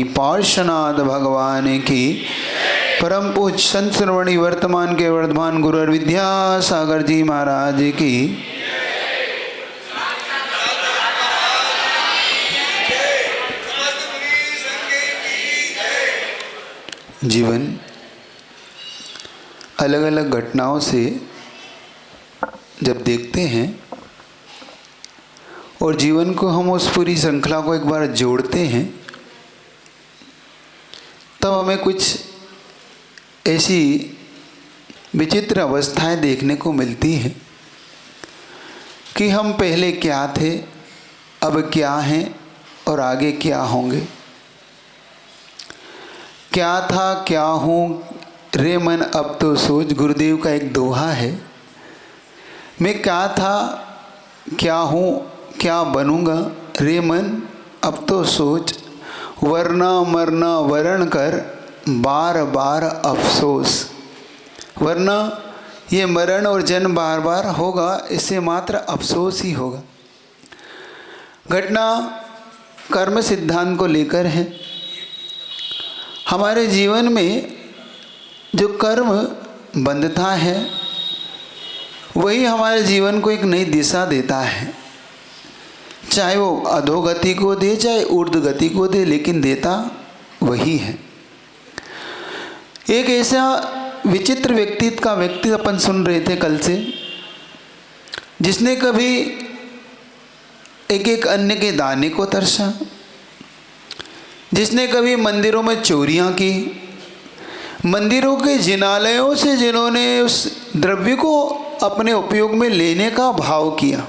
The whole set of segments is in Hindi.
पार्श्वनाथ भगवान की परम पूज्य संत श्रवणी वर्तमान के वर्धमान गुरु विद्यासागर जी महाराज की जीवन अलग अलग घटनाओं से जब देखते हैं और जीवन को हम उस पूरी श्रृंखला को एक बार जोड़ते हैं तब हमें कुछ ऐसी विचित्र अवस्थाएं देखने को मिलती हैं कि हम पहले क्या थे, अब क्या हैं और आगे क्या होंगे। क्या था क्या हूँ रे मन अब तो सोच, गुरुदेव का एक दोहा है। मैं क्या था क्या हूँ क्या बनूँगा रे मन अब तो सोच, वरना मरना वरण कर बार बार अफसोस। वरना ये मरण और जन्म बार बार होगा, इससे मात्र अफसोस ही होगा। घटना कर्म सिद्धांत को लेकर है। हमारे जीवन में जो कर्म बंधता है वही हमारे जीवन को एक नई दिशा देता है, चाहे वो अधोगति को दे चाहे ऊर्ध्व गति को दे, लेकिन देता वही है। एक ऐसा विचित्र व्यक्तित्व का व्यक्ति अपन सुन रहे थे कल से, जिसने कभी एक एक अन्न के दाने को तरसा, जिसने कभी मंदिरों में चोरियां की, मंदिरों के जिनालयों से जिन्होंने उस द्रव्य को अपने उपयोग में लेने का भाव किया,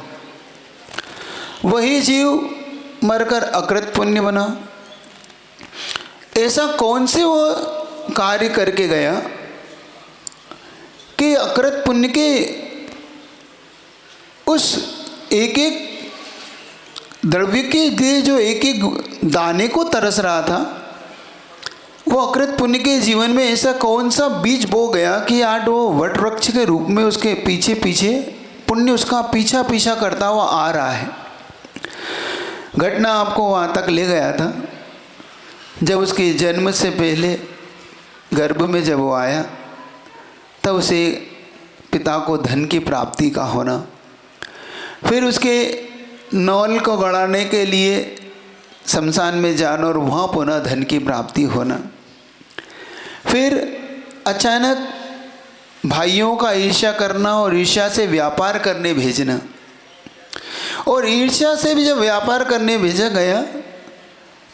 वही जीव मरकर अकृत पुण्य बना। ऐसा कौन से वो कार्य करके गया कि अकृत पुण्य के उस एक एक द्रव्य के लिए जो एक एक दाने को तरस रहा था, वो अकृत पुण्य के जीवन में ऐसा कौन सा बीज बो गया कि आज वो वट वृक्ष के रूप में उसके पीछे पीछे पुण्य उसका पीछा पीछा करता हुआ आ रहा है। घटना आपको वहाँ तक ले गया था जब उसके जन्म से पहले गर्भ में जब वो आया तब उसे पिता को धन की प्राप्ति का होना, फिर उसके नौल को गड़ाने के लिए शमशान में जाना और वहाँ पुनः धन की प्राप्ति होना, फिर अचानक भाइयों का ईर्ष्या करना और ईर्ष्या से व्यापार करने भेजना, और ईर्ष्या से भी जब व्यापार करने भेजा गया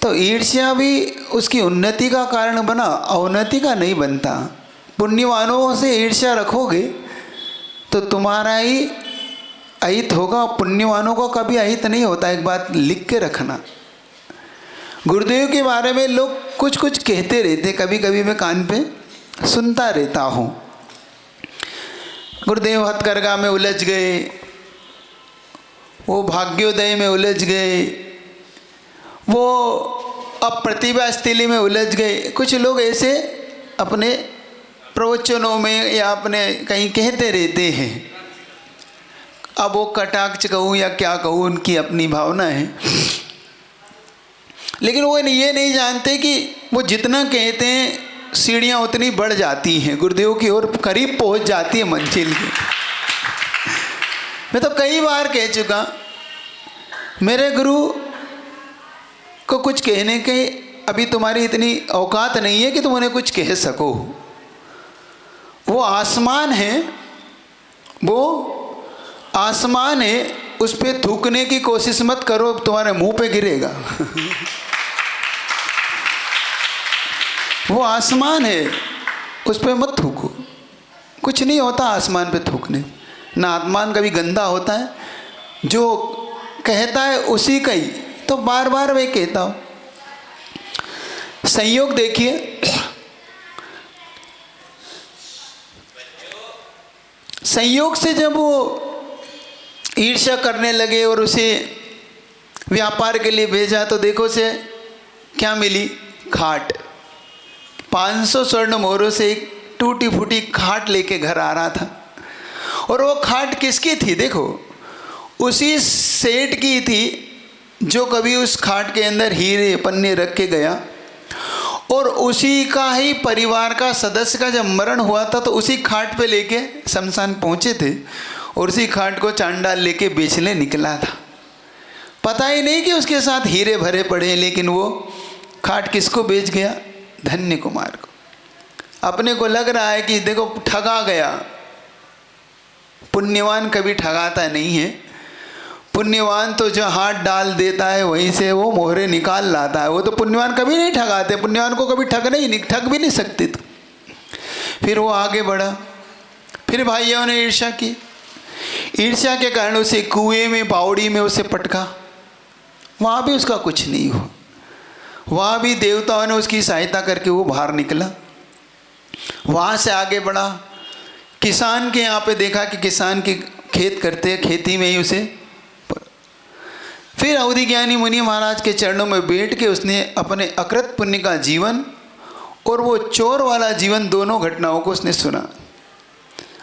तो ईर्ष्या भी उसकी उन्नति का कारण बना, अवनति का नहीं बनता। पुण्यवानों से ईर्ष्या रखोगे तो तुम्हारा ही अहित होगा, पुण्यवानों को कभी अहित नहीं होता। एक बात लिख के रखना। गुरुदेव के बारे में लोग कुछ कुछ कहते रहते, कभी कभी मैं कान पे सुनता रहता हूँ। गुरुदेव हथकरघा में उलझ गए, वो भाग्योदय में उलझ गए, वो अप्रतिभा स्थली में उलझ गए। कुछ लोग ऐसे अपने प्रवचनों में या अपने कहीं कहते रहते हैं। अब वो कटाक्ष कहूँ या क्या कहूँ, उनकी अपनी भावना है, लेकिन वो ये नहीं जानते कि वो जितना कहते हैं सीढ़ियाँ उतनी बढ़ जाती हैं, गुरुदेव की ओर करीब पहुँच जाती है मंजिल की। मैं तो कई बार कह चुका, मेरे गुरु को कुछ कहने के अभी तुम्हारी इतनी औकात नहीं है कि तुम उन्हें कुछ कह सको। वो आसमान है, वो आसमान है, उस पर थूकने की कोशिश मत करो, तुम्हारे मुंह पे गिरेगा। वो आसमान है, उस पर मत थूको, कुछ नहीं होता आसमान पे थूकने। ना आसमान कभी गंदा होता है, जो कहता है उसी का ही तो बार बार मैं कहता हूँ। संयोग देखिए, संयोग से जब वो ईर्ष्या करने लगे और उसे व्यापार के लिए भेजा तो देखो से क्या मिली, खाट। 500 स्वर्ण मोहरों से एक टूटी फूटी खाट लेके घर आ रहा था, और वो खाट किसकी थी? देखो, उसी सेठ की थी जो कभी उस खाट के अंदर हीरे पन्ने रख के गया और उसी का ही परिवार का सदस्य का जब मरण हुआ था तो उसी खाट पे लेके शमशान पहुँचे थे और उसी खाट को चांडाल लेके बेचने निकला था। पता ही नहीं कि उसके साथ हीरे भरे पड़े हैं, लेकिन वो खाट किसको बेच गया? धन्य कुमार को। अपने को लग रहा है कि देखो ठगा गया। पुण्यवान कभी ठगाता नहीं है। पुण्यवान तो जो हाथ डाल देता है वहीं से वो मोहरे निकाल लाता है। वो तो पुण्यवान कभी नहीं ठगाते, पुण्यवान को कभी ठग भी नहीं सकते थे। फिर वो आगे बढ़ा, फिर भाइयों ने ईर्ष्या की। ईर्ष्या के कारण उसे कुएं में, बावड़ी में उसे पटका। वहाँ भी उसका कुछ नहीं हुआ। वहाँ भी देवताओं ने उसकी सहायता करके वो बाहर निकला। वहाँ से आगे बढ़ा, किसान के यहाँ पे देखा कि किसान के खेत करते, खेती में ही उसे। फिर अवधि ज्ञानी मुनि महाराज के चरणों में बैठ के उसने अपने अकृत पुण्य का जीवन और वो चोर वाला जीवन, दोनों घटनाओं को उसने सुना।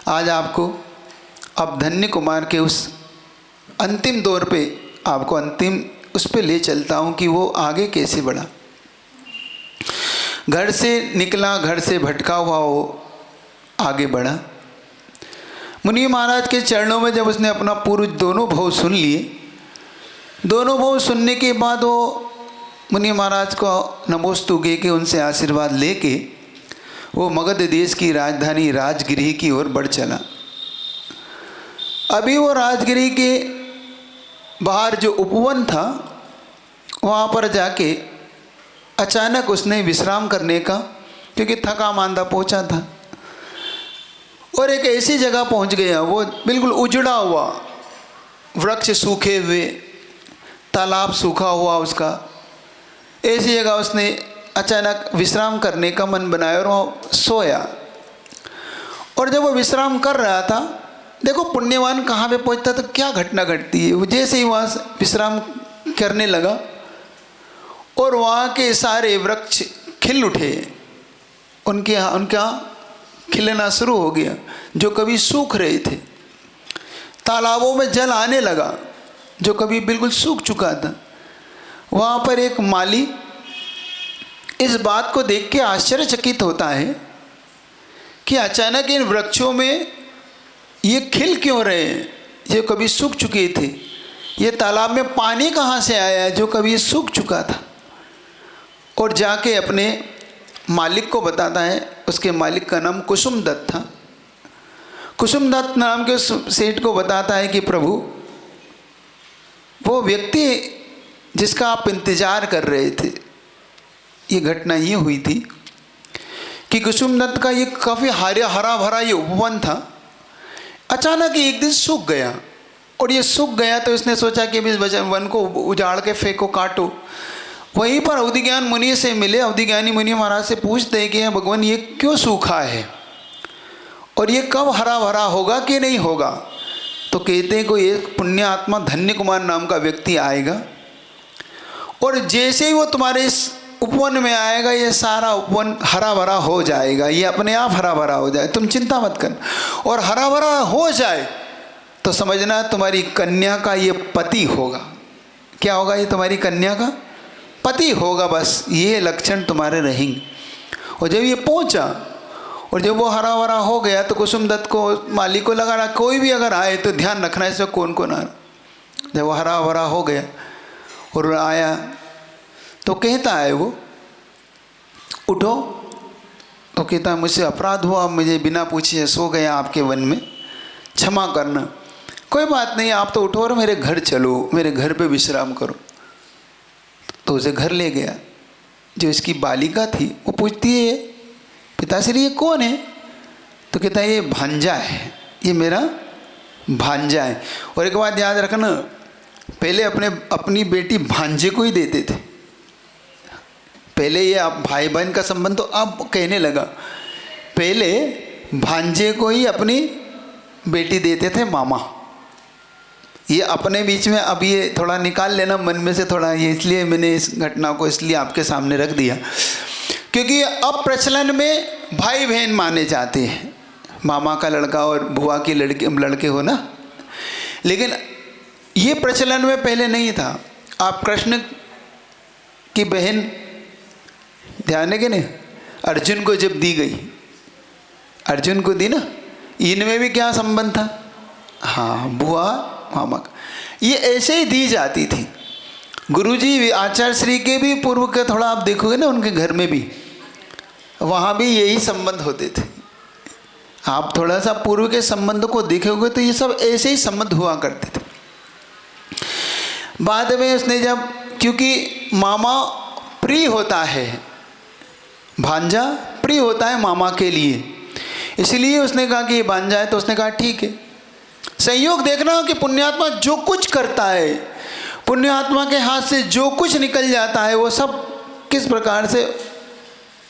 आज आपको अब धन्य कुमार के उस अंतिम दौर पे, आपको अंतिम उस पे ले चलता हूँ कि वो आगे कैसे बढ़ा। घर से निकला, घर से भटका हुआ वो आगे बढ़ा। मुनि महाराज के चरणों में जब उसने अपना पूर्व दोनों भाव सुन लिए, दोनों भाव सुनने के बाद वो मुनि महाराज को नमोस्तुगे के उनसे आशीर्वाद लेके वो मगध देश की राजधानी राजगिरी की ओर बढ़ चला। अभी वो राजगिरी के बाहर जो उपवन था वहाँ पर जाके अचानक उसने विश्राम करने का, क्योंकि थका मांदा पहुँचा था, और एक ऐसी जगह पहुँच गया, वो बिल्कुल उजड़ा हुआ, वृक्ष सूखे हुए, तालाब सूखा हुआ उसका, ऐसी जगह उसने अचानक विश्राम करने का मन बनाया और वो सोया। और जब वो विश्राम कर रहा था, देखो पुण्यवान कहाँ पे पहुँचता तो क्या घटना घटती है। वो जैसे ही वहाँ विश्राम करने लगा और वहाँ के सारे वृक्ष खिल उठे, उनका खिलना शुरू हो गया, जो कभी सूख रहे थे। तालाबों में जल आने लगा, जो कभी बिल्कुल सूख चुका था। वहाँ पर एक माली इस बात को देख के आश्चर्यचकित होता है कि अचानक इन वृक्षों में ये खिल क्यों रहे हैं, जो कभी सूख चुके थे। ये तालाब में पानी कहाँ से आया है, जो कभी सूख चुका था। और जाके अपने मालिक को बताता है। उसके मालिक का नाम कुसुम दत्त था। कुसुम दत्त नाम के सेठ को बताता है कि प्रभु, वो व्यक्ति जिसका आप इंतज़ार कर रहे थे, ये घटना ये हुई थी कि कुसुम दत्त का ये काफ़ी हरा भरा ये उपवन था, अचानक ही एक दिन सूख गया। और ये सूख गया तो इसने सोचा कि इस वन को उजाड़ के फेंको, काटो। वहीं पर अवधि ज्ञान मुनि से मिले। अवधि ज्ञानी मुनि महाराज से पूछते हैं कि भगवान ये क्यों सूखा है और ये कब हरा भरा होगा कि नहीं होगा। तो कहते हैं कोई एक पुण्य आत्मा धन्य कुमार नाम का व्यक्ति आएगा और जैसे ही वो तुम्हारे इस उपवन में आएगा, ये सारा उपवन हरा भरा हो जाएगा, ये अपने आप हरा भरा हो जाए, तुम चिंता मत कर। और हरा भरा हो जाए तो समझना तुम्हारी कन्या का ये पति होगा। क्या होगा? ये तुम्हारी कन्या का पति होगा, बस ये लक्षण तुम्हारे रहेंगे। और जब ये पहुंचा और जब वो हरा भरा हो गया तो कुसुम दत्त को, मालिक को लगा रहा कोई भी अगर आए तो ध्यान रखना इसमें कौन कौन आ रहा। जब वो हरा भरा हो गया और आया तो कहता है वो, उठो। तो कहता है मुझसे अपराध हुआ, मुझे बिना पूछे सो गया आपके वन में, क्षमा करना। कोई बात नहीं, आप तो उठो और मेरे घर चलो, मेरे घर पे विश्राम करो। तो उसे घर ले गया। जो इसकी बालिका थी वो पूछती है, पिताश्री ये कौन है? तो कहता है ये भांजा है, ये मेरा भांजा है। और एक बात याद रखना, पहले अपनी बेटी भांजे को ही देते थे। पहले ये आप भाई बहन का संबंध तो अब कहने लगा, पहले भांजे को ही अपनी बेटी देते थे मामा। ये अपने बीच में अब ये थोड़ा निकाल लेना मन में से थोड़ा, ये इसलिए मैंने इस घटना को इसलिए आपके सामने रख दिया क्योंकि अब प्रचलन में भाई बहन माने जाते हैं, मामा का लड़का और बुआ की लड़के हो ना। लेकिन ये प्रचलन में पहले नहीं था। आप कृष्ण की बहन ध्यान है कि नहीं? अर्जुन को जब दी गई, अर्जुन को दी ना, इनमें भी क्या संबंध था? हाँ, बुआ मामा का। ये ऐसे ही दी जाती थी। गुरुजी आचार्य श्री के भी पूर्व के थोड़ा आप देखोगे ना, उनके घर में भी, वहाँ भी यही संबंध होते थे। आप थोड़ा सा पूर्व के संबंध को देखोगे तो ये सब ऐसे ही संबंध हुआ करते थे। बाद में उसने जब, क्योंकि मामा प्रिय होता है, भांजा प्रिय होता है मामा के लिए, इसलिए उसने कहा कि ये भांजा है, तो उसने कहा ठीक है। संयोग देखना कि पुण्यात्मा जो कुछ करता है, पुण्यात्मा के हाथ से जो कुछ निकल जाता है, वो सब किस प्रकार से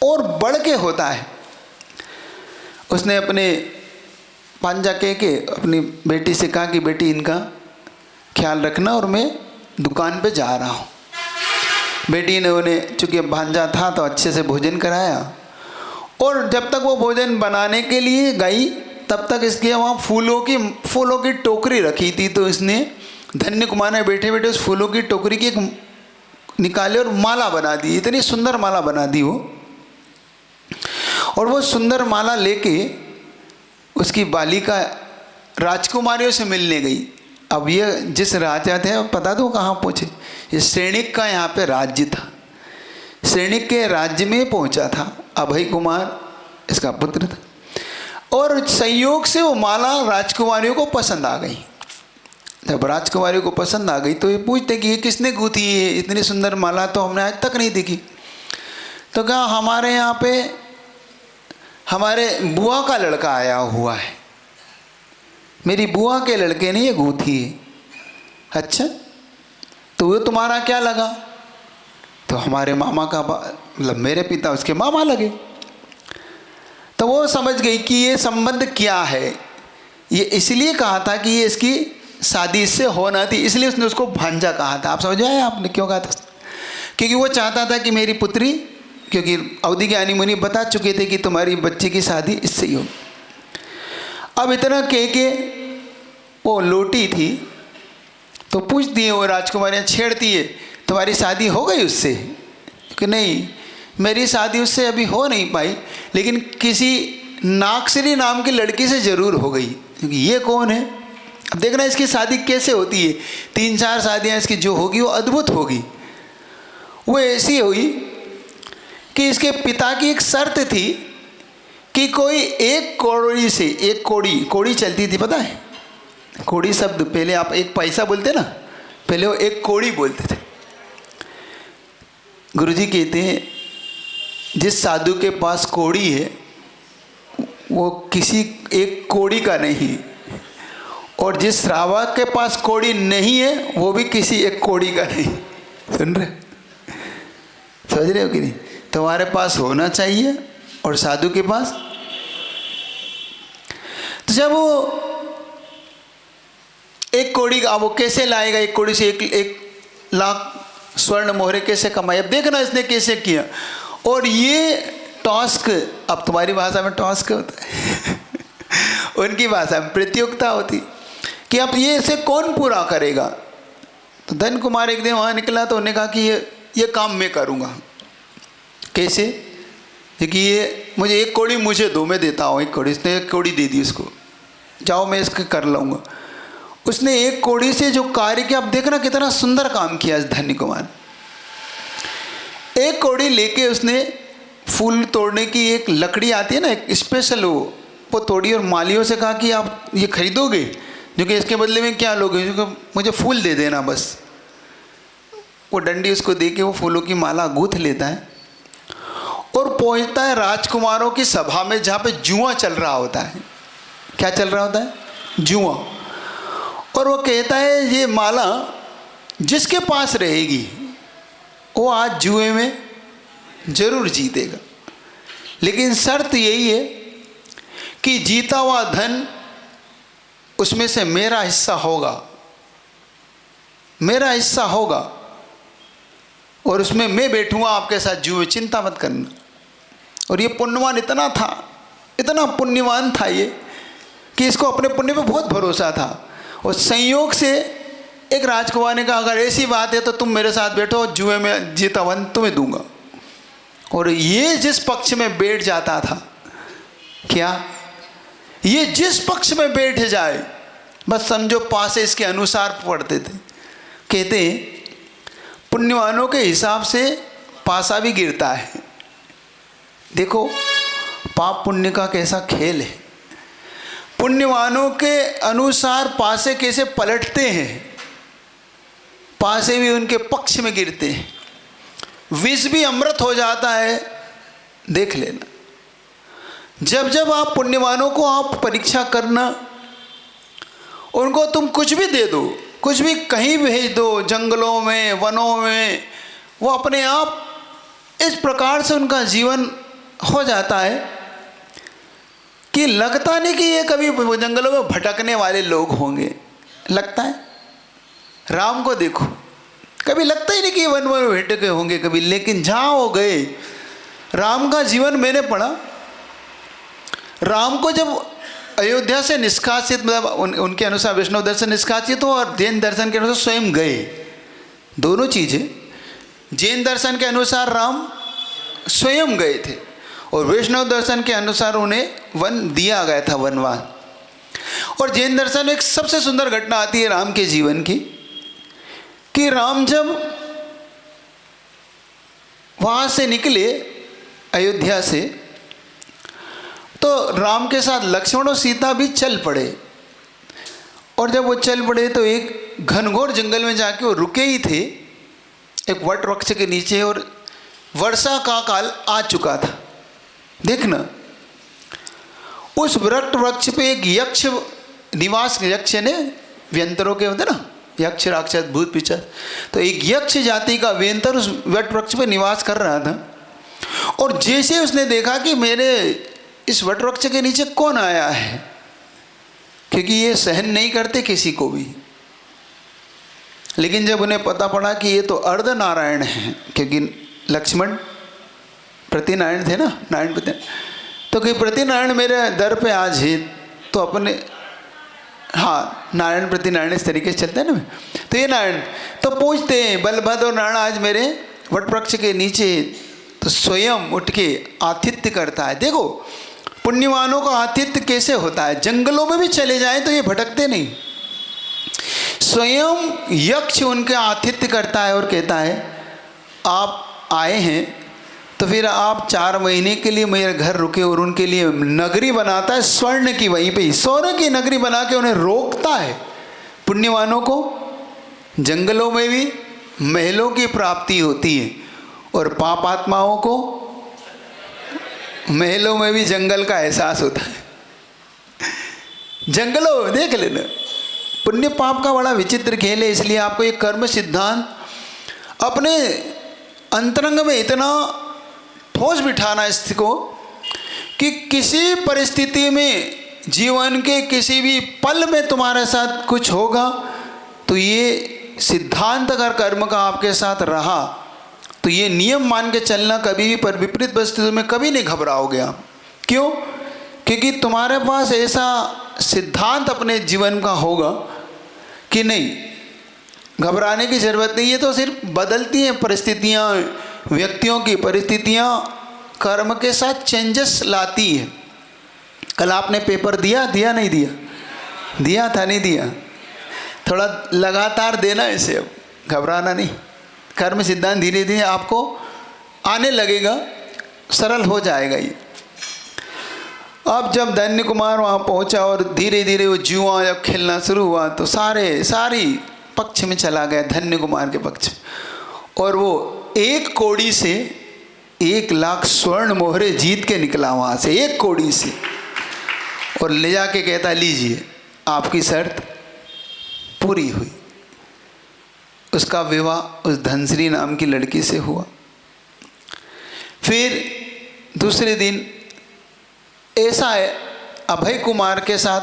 और बढ़ के होता है। उसने अपने भांजा कह के अपनी बेटी से कहा कि बेटी इनका ख्याल रखना और मैं दुकान पे जा रहा हूँ। बेटी ने उन्हें, चूँकि भांजा था तो अच्छे से भोजन कराया, और जब तक वो भोजन बनाने के लिए गई तब तक इसके वहाँ फूलों की टोकरी रखी थी। तो इसने, धन्य कुमार ने बैठे बैठे उस फूलों की टोकरी की एक निकाले और माला बना दी। इतनी सुंदर माला बना दी वो, और वो सुंदर माला लेके उसकी बालिका राजकुमारियों से मिलने गई। अब ये जिस राजा थे, पता तो कहाँ पहुँचे, ये सैनिक का यहाँ पे राज्य था। सैनिक के राज्य में पहुँचा था। अभय कुमार इसका पुत्र था, और संयोग से वो माला राजकुमारियों को पसंद आ गई। जब राजकुमारियों को पसंद आ गई तो ये पूछते कि ये किसने गूंथी है, इतनी सुंदर माला तो हमने आज तक नहीं देखी। तो कहा हमारे यहाँ पे हमारे बुआ का लड़का आया हुआ है, मेरी बुआ के लड़के ने ये गूंथी है। अच्छा, तो वो तुम्हारा क्या लगा? तो हमारे मामा का, मतलब मेरे पिता उसके मामा लगे। तो वो समझ गई कि ये संबंध क्या है। ये इसलिए कहा था कि ये इसकी शादी इससे होना थी, इसलिए उसने उसको भांजा कहा था। आप समझ आए आपने क्यों कहा था? क्योंकि वो चाहता था कि मेरी पुत्री, क्योंकि अवधि ज्ञानी मुनि बता चुके थे कि तुम्हारी बच्चे की शादी इससे ही हो। अब इतना कह के वो लौटी थी तो पूछती है वो राजकुमारियाँ, छेड़ती है, तुम्हारी शादी हो गई उससे? कि नहीं, मेरी शादी उससे अभी हो नहीं पाई, लेकिन किसी नागश्री नाम की लड़की से ज़रूर हो गई। क्योंकि ये कौन है? अब देखना इसकी शादी कैसे होती है। 3-4 शादियाँ इसकी जो होगी वो अद्भुत होगी। वो ऐसी हुई कि इसके पिता की एक शर्त थी कि कोई एक कौड़ी से, एक कौड़ी चलती थी, पता है? कौड़ी शब्द पहले आप एक पैसा बोलते ना, पहले वो एक कौड़ी बोलते थे। गुरुजी कहते हैं जिस साधु के पास कौड़ी है वो किसी एक कौड़ी का नहीं, और जिस श्रावक के पास कौड़ी नहीं है वो भी किसी एक कौड़ी का नहीं। सुन रहे, समझ रहे हो कि नहीं? तुम्हारे पास होना चाहिए और साधु के पास। तो जब वो एक कौड़ी का, वो कैसे लाएगा? एक कौड़ी से 1 लाख स्वर्ण मोहरे कैसे कमाए? अब देखना इसने कैसे किया। और ये टास्क, अब तुम्हारी भाषा में टास्क होता है उनकी भाषा में प्रतियोगिता होती कि अब ये इसे कौन पूरा करेगा। तो धन कुमार एक दिन वहाँ निकला तो उन्होंने कहा कि ये काम मैं करूँगा। कैसे? क्योंकि ये मुझे एक कौड़ी मुझे दो, मैं देता हूँ 1 कौड़ी। इसने 1 कौड़ी दे दी उसको, जाओ मैं इसका कर लूँगा। उसने 1 कौड़ी से जो कार्य किया, अब देखना कितना सुंदर काम किया इस धन्य कुमार। 1 कौड़ी लेके उसने फूल तोड़ने की एक लकड़ी आती है ना, एक स्पेशल, वो तोड़ी और मालियों से कहा कि आप ये खरीदोगे, जो कि इसके बदले में क्या लोगे? क्योंकि मुझे फूल दे देना बस। वो डंडी उसको दे के वो फूलों की माला गूंथ लेता है और पहुंचता है राजकुमारों की सभा में, जहाँ पे जुआ चल रहा होता है। क्या चल रहा होता है? जुआ। और वो कहता है ये माला जिसके पास रहेगी वो आज जुए में जरूर जीतेगा, लेकिन शर्त यही है कि जीता हुआ धन उसमें से मेरा हिस्सा होगा, मेरा हिस्सा होगा, और उसमें मैं बैठूंगा आपके साथ जुए, चिंता मत करना। और ये पुण्यवान इतना था, इतना पुण्यवान था ये, कि इसको अपने पुण्य पे बहुत भरोसा था। और संयोग से एक राजकुमार ने कहा अगर ऐसी बात है तो तुम मेरे साथ बैठो, जुए में जीता हुआ तुम्हें दूंगा। और ये जिस पक्ष में बैठ जाता था, क्या ये जिस पक्ष में बैठ जाए बस समझो पासे इसके अनुसार पढ़ते थे। कहते हैं पुण्यवानों के हिसाब से पासा भी गिरता है। देखो पाप पुण्य का कैसा खेल है। पुण्यवानों के अनुसार पासे कैसे पलटते हैं, पासे भी उनके पक्ष में गिरते हैं, विष भी अमृत हो जाता है। देख लेना, जब जब आप पुण्यवानों को आप परीक्षा करना, उनको तुम कुछ भी दे दो, कुछ भी कहीं भेज दो, जंगलों में वनों में, वो अपने आप इस प्रकार से उनका जीवन हो जाता है कि लगता नहीं कि ये कभी जंगलों में भटकने वाले लोग होंगे। लगता है राम को देखो, कभी लगता ही नहीं कि वन में भटके होंगे कभी, लेकिन जहाँ वो गए, राम का जीवन मैंने पढ़ा। राम को जब अयोध्या से निष्कासित, मतलब उनके अनुसार वैष्णव दर्शन निष्कासित हो और जैन दर्शन के अनुसार स्वयं गए, दोनों चीज़ें। जैन दर्शन के अनुसार राम स्वयं गए थे और वैष्णव दर्शन के अनुसार उन्हें वन दिया गया था, वनवास। और जैन दर्शन में एक सबसे सुंदर घटना आती है राम के जीवन की, कि राम जब वहाँ से निकले अयोध्या से, तो राम के साथ लक्ष्मण और सीता भी चल पड़े। और जब वो चल पड़े तो एक घनघोर जंगल में जाके वो रुके ही थे, एक वट वृक्ष के नीचे, और वर्षा का काल आ चुका था। देखना, उस वट वृक्ष पे एक यक्ष निवास, यक्ष ने व्यंतरों के होते ना, यक्ष राक्षस भूत पिशाच, तो एक यक्ष जाति का व्यंतर उस वट वृक्ष पे निवास कर रहा था। और जैसे उसने देखा कि मेरे इस वट वृक्ष के नीचे कौन आया है, क्योंकि ये सहन नहीं करते किसी को भी, लेकिन जब उन्हें पता पड़ा कि ये तो अर्धनारायण है, क्योंकि लक्ष्मण प्रतिनारायण थे ना, नारायण प्रति, तो कि प्रतिनारायण मेरे दर पे आज है, तो अपने, हाँ नारायण प्रतिनारायण इस तरीके से चलते हैं ना, तो ये नारायण तो पूछते हैं बलभद्र और नारायण आज मेरे वट वृक्ष के नीचे, तो स्वयं उठ के आतिथ्य करता है। देखो पुण्यवानों का आतिथ्य कैसे होता है, जंगलों में भी चले जाएं तो ये भटकते नहीं, स्वयं यक्ष उनके आतिथ्य करता है और कहता है आप आए हैं तो फिर आप 4 महीने के लिए मेरे घर रुके, और उनके लिए नगरी बनाता है स्वर्ण की, वहीं पे स्वर्ण की नगरी बना के उन्हें रोकता है। पुण्यवानों को जंगलों में भी महलों की प्राप्ति होती है, और पापात्माओं को महलों में भी जंगल का एहसास होता है। जंगलों में देख लेना, पुण्य पाप का बड़ा विचित्र खेल है। इसलिए आपको ये कर्म सिद्धांत अपने अंतरंग में इतना ठोस बिठाना इसको कि किसी परिस्थिति में, जीवन के किसी भी पल में तुम्हारे साथ कुछ होगा तो ये सिद्धांत अगर कर्म का आपके साथ रहा तो ये नियम मान के चलना, कभी भी पर विपरीत परिस्थितियों में कभी नहीं घबराओगे आप। क्यों? क्योंकि तुम्हारे पास ऐसा सिद्धांत अपने जीवन का होगा कि नहीं, घबराने की ज़रूरत नहीं है। तो सिर्फ बदलती हैं परिस्थितियाँ, व्यक्तियों की परिस्थितियाँ कर्म के साथ चेंजेस लाती है। कल आपने पेपर दिया नहीं दिया? दिया था नहीं दिया? थोड़ा लगातार देना इसे, अब घबराना नहीं। कर्म सिद्धांत धीरे धीरे आपको आने लगेगा, सरल हो जाएगा ये। अब जब धन्य कुमार वहाँ पहुँचा और धीरे धीरे वो जुआ जब खेलना शुरू हुआ तो सारी पक्ष में चला गया, धन्य कुमार के पक्ष में। और वो एक कौड़ी से 1 लाख स्वर्ण मोहरे जीत के निकला वहाँ से, एक कौड़ी से, और ले जाके कहता लीजिए आपकी शर्त पूरी हुई। उसका विवाह उस धनश्री नाम की लड़की से हुआ। फिर दूसरे दिन ऐसा है अभय कुमार के साथ,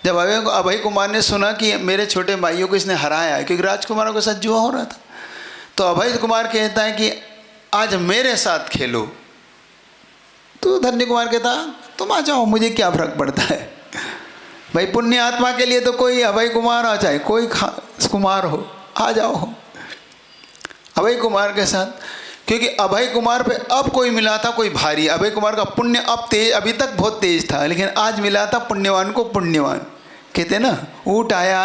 जब अभय कुमार ने सुना कि मेरे छोटे भाइयों को इसने हराया है, क्योंकि राजकुमारों के साथ जुआ हो रहा था, तो अभय कुमार कहता है कि आज मेरे साथ खेलो। तो धन्य कुमार कहता तुम आ जाओ, मुझे क्या फर्क पड़ता है भाई, पुण्य आत्मा के लिए तो कोई अभय कुमार आ जाए, कोई कुमार हो, आ जाओ। अभय कुमार के साथ क्योंकि अभय कुमार पे अब कोई मिला था कोई भारी। अभय कुमार का पुण्य अब तेज, अभी तक बहुत तेज था, लेकिन आज मिला था पुण्यवान को पुण्यवान। कहते ना, ऊँट आया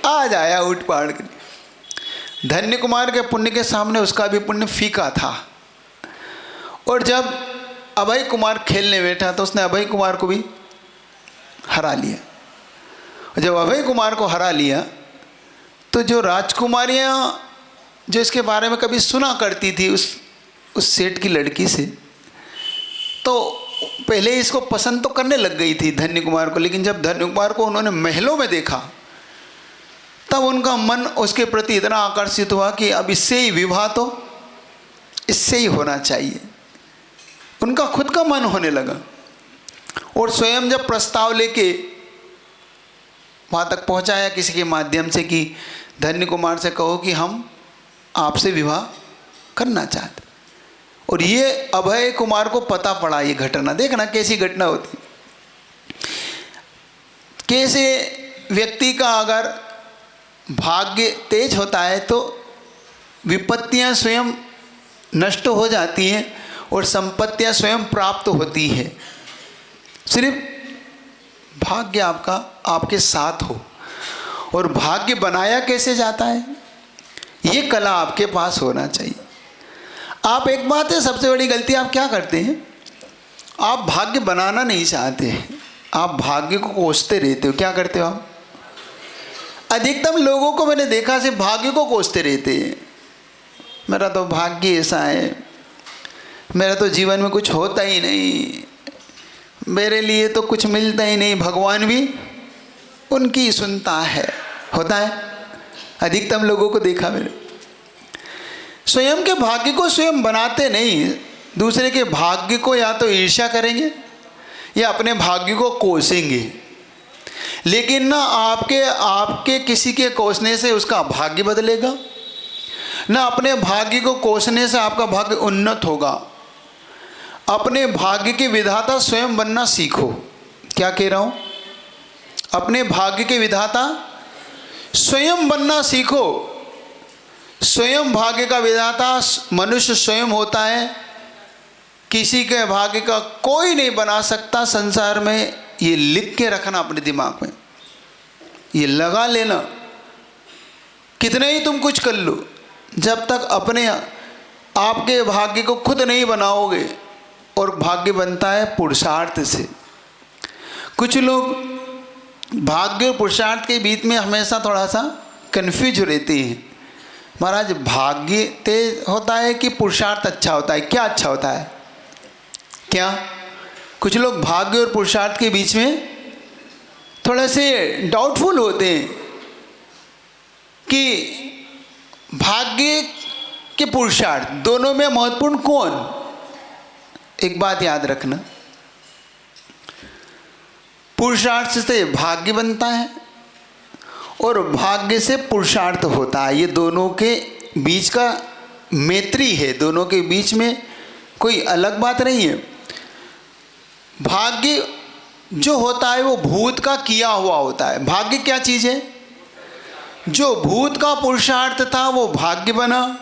आज आया ऊँट पहाड़ के। धन्य कुमार के पुण्य के सामने उसका भी पुण्य फीका था। और जब अभय कुमार खेलने बैठा तो उसने अभय कुमार को भी हरा लिया। और जब अभय कुमार को हरा लिया तो जो राजकुमारियाँ जो इसके बारे में कभी सुना करती थी उस सेठ की लड़की से, तो पहले इसको पसंद तो करने लग गई थी धन्य कुमार को। लेकिन जब धन्य कुमार को उन्होंने महलों में देखा तब उनका मन उसके प्रति इतना आकर्षित हुआ कि अब इससे ही विवाह तो इससे ही होना चाहिए। उनका खुद का मन होने लगा और स्वयं जब प्रस्ताव लेके वहाँ तक पहुँचाया किसी के माध्यम से कि धन्य कुमार से कहो कि हम आपसे विवाह करना चाहते, और ये अभय कुमार को पता पड़ा ये घटना। देखना कैसी घटना होती, कैसे व्यक्ति का अगर भाग्य तेज होता है तो विपत्तियां स्वयं नष्ट हो जाती हैं और संपत्तियां स्वयं प्राप्त होती है। सिर्फ भाग्य आपका आपके साथ हो। और भाग्य बनाया कैसे जाता है, ये कला आपके पास होना चाहिए। आप एक बात है, सबसे बड़ी गलती आप क्या करते हैं, आप भाग्य बनाना नहीं चाहते, आप भाग्य को कोसते रहते हो। क्या करते हो आप? अधिकतम लोगों को मैंने देखा सिर्फ भाग्य को कोसते रहते हैं। मेरा तो भाग्य ऐसा है, मेरा तो जीवन में कुछ होता ही नहीं, मेरे लिए तो कुछ मिलता ही नहीं, भगवान भी उनकी सुनता है। होता है, अधिकतम लोगों को देखा मैंने। स्वयं के भाग्य को स्वयं बनाते नहीं, दूसरे के भाग्य को या तो ईर्ष्या करेंगे या अपने भाग्य को कोसेंगे। लेकिन ना आपके किसी के कोसने से उसका भाग्य बदलेगा, ना अपने भाग्य को कोसने से आपका भाग्य उन्नत होगा। अपने भाग्य के विधाता स्वयं बनना सीखो। क्या कह रहा हूँ? अपने भाग्य के विधाता स्वयं बनना सीखो। स्वयं भाग्य का विधाता मनुष्य स्वयं होता है, किसी के भाग्य का कोई नहीं बना सकता संसार में। ये लिख के रखना अपने दिमाग में, ये लगा लेना। कितने ही तुम कुछ कर लो, जब तक अपने आपके भाग्य को खुद नहीं बनाओगे, और भाग्य बनता है पुरुषार्थ से। कुछ लोग भाग्य और पुरुषार्थ के बीच में हमेशा थोड़ा सा कन्फ्यूज रहते हैं। महाराज, भाग्य तेज होता है कि पुरुषार्थ अच्छा होता है? क्या अच्छा होता है? क्या कुछ लोग भाग्य और पुरुषार्थ के बीच में थोड़े से डाउटफुल होते हैं कि भाग्य के पुरुषार्थ दोनों में महत्वपूर्ण कौन? एक बात याद रखना, पुरुषार्थ से भाग्य बनता है और भाग्य से पुरुषार्थ होता है। ये दोनों के बीच का मैत्री है, दोनों के बीच में कोई अलग बात नहीं है। भाग्य जो होता है वो भूत का किया हुआ होता है। भाग्य क्या चीज़ है? जो भूत का पुरुषार्थ था वो भाग्य बना,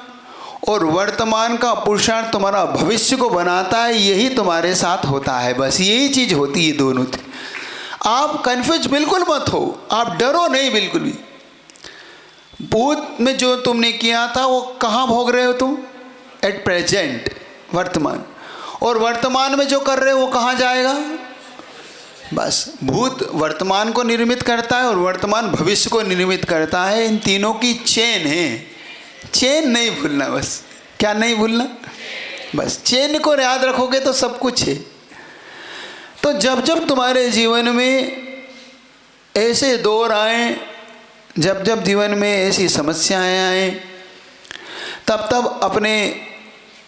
और वर्तमान का पुरुषार्थ तुम्हारा भविष्य को बनाता है। यही तुम्हारे साथ होता है, बस यही चीज़ होती है दोनों। आप कन्फ्यूज बिल्कुल मत हो, आप डरो नहीं बिल्कुल भी। भूत में जो तुमने किया था वो कहाँ भोग रहे हो तुम? एट प्रेजेंट, वर्तमान। और वर्तमान में जो कर रहे हो वो कहाँ जाएगा? बस भूत वर्तमान को निर्मित करता है और वर्तमान भविष्य को निर्मित करता है। इन तीनों की चेन है, चेन नहीं भूलना। बस क्या नहीं भूलना? बस चेन को याद रखोगे तो सब कुछ है। तो जब जब तुम्हारे जीवन में ऐसे दौर आए, जब जब जीवन में ऐसी समस्याएं आए, तब तब अपने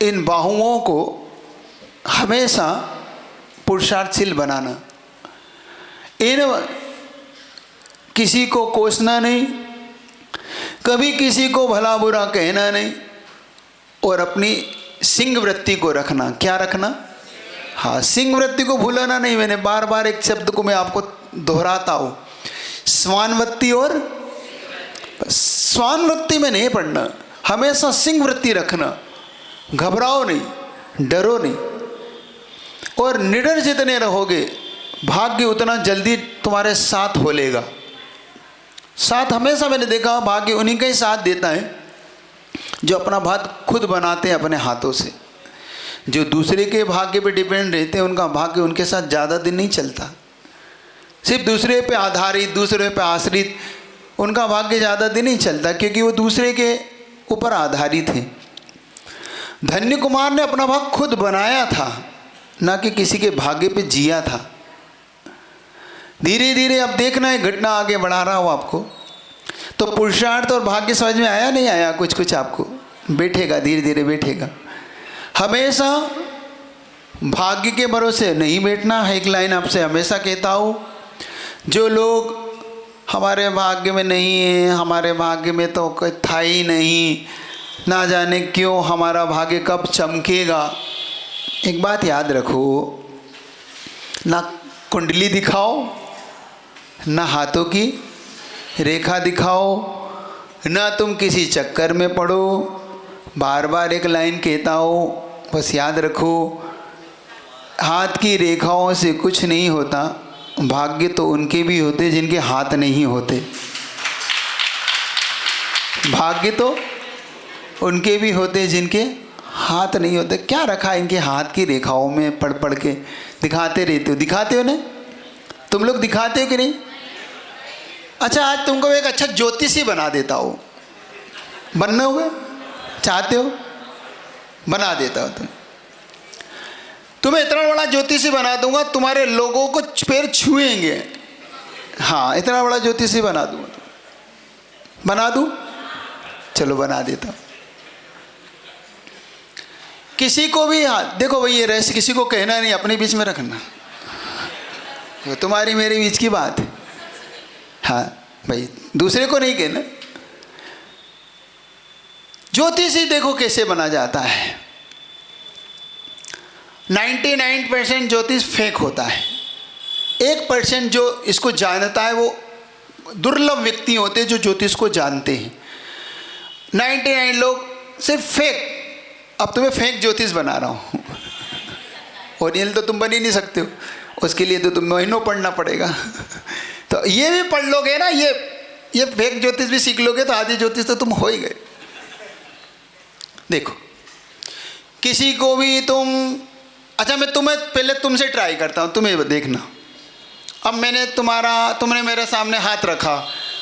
इन बाहुओं को हमेशा पुरुषार्थशील बनाना। इन किसी को कोसना नहीं, कभी किसी को भला बुरा कहना नहीं, और अपनी सिंह वृत्ति को रखना। क्या रखना? हाँ, सिंह वृत्ति को भूलना नहीं। मैंने बार बार एक शब्द को मैं आपको दोहराता हूँ, स्वानवृत्ति। और स्वान वृत्ति में नहीं पढ़ना, हमेशा सिंह वृत्ति रखना। घबराओ नहीं, डरो नहीं, और निडर जितने रहोगे भाग्य उतना जल्दी तुम्हारे साथ हो लेगा। साथ हमेशा मैंने देखा भाग्य उन्हीं का ही साथ देता है जो अपना भाग्य खुद बनाते हैं अपने हाथों से। जो दूसरे के भाग्य पे डिपेंड रहते हैं उनका भाग्य उनके साथ ज़्यादा दिन नहीं चलता। सिर्फ दूसरे पे आधारित, दूसरे पे आश्रित उनका भाग्य ज़्यादा दिन नहीं चलता, क्योंकि वो दूसरे के ऊपर आधारित है। धन्य कुमार ने अपना भाग्य खुद बनाया था, ना कि किसी के भाग्य पे जिया था। धीरे धीरे अब देखना है घटना आगे बढ़ा रहा हूँ आपको, तो पुरुषार्थ और भाग्य समझ में आया नहीं आया? कुछ कुछ आपको बैठेगा, धीरे धीरे बैठेगा। हमेशा भाग्य के भरोसे नहीं बैठना है। एक लाइन आपसे हमेशा कहता हूँ, जो लोग हमारे भाग्य में नहीं है, हमारे भाग्य में तो कोई था ही नहीं, ना जाने क्यों हमारा भाग्य कब चमकेगा। एक बात याद रखो, ना कुंडली दिखाओ, ना हाथों की रेखा दिखाओ, ना तुम किसी चक्कर में पड़ो। बार बार एक लाइन कहता हूँ, बस याद रखो, हाथ की रेखाओं से कुछ नहीं होता। भाग्य तो उनके भी होते जिनके हाथ नहीं होते। भाग्य तो उनके भी होते जिनके हाथ नहीं होते। क्या रखा इनके हाथ की रेखाओं में? पढ़ पढ़ के दिखाते रहते हो। दिखाते हो ना तुम लोग? दिखाते हो कि नहीं? अच्छा, आज तुमको एक अच्छा ज्योतिषी बना देता हूँ। बनना होगा? चाहते हो? बना देता हूँ। तुम्हें इतना बड़ा ज्योतिषी बना दूंगा, तुम्हारे लोगों को पैर छुएंगे। हाँ, इतना बड़ा ज्योतिषी बना दूंगा। बना दूं? चलो बना देता हूँ। किसी को भी हाथ देखो भाई, ये रहस्य किसी को कहना नहीं, अपने बीच में रखना। वो तुम्हारी मेरे बीच की बात है। हाँ भाई, दूसरे को नहीं कहना। ज्योतिषी देखो कैसे बना जाता है। 99% ज्योतिष फेक होता है। 1% जो इसको जानता है वो दुर्लभ व्यक्ति होते हैं जो ज्योतिष को जानते हैं। 99 लोग सिर्फ फेक। अब तुम्हें फेक ज्योतिष बना रहा हूँ। ओरिजिनल तो तुम बन ही नहीं सकते हो, उसके लिए तो तुम महीनों पढ़ना पड़ेगा। तो ये भी पढ़ लोगे ना, ये फेक ज्योतिष भी सीख लोगे तो आधी ज्योतिष तो तुम हो ही गए। देखो, किसी को भी तुम, अच्छा मैं तुम्हें पहले तुमसे ट्राई करता हूँ, तुम्हें देखना। अब तुमने मेरे सामने हाथ रखा,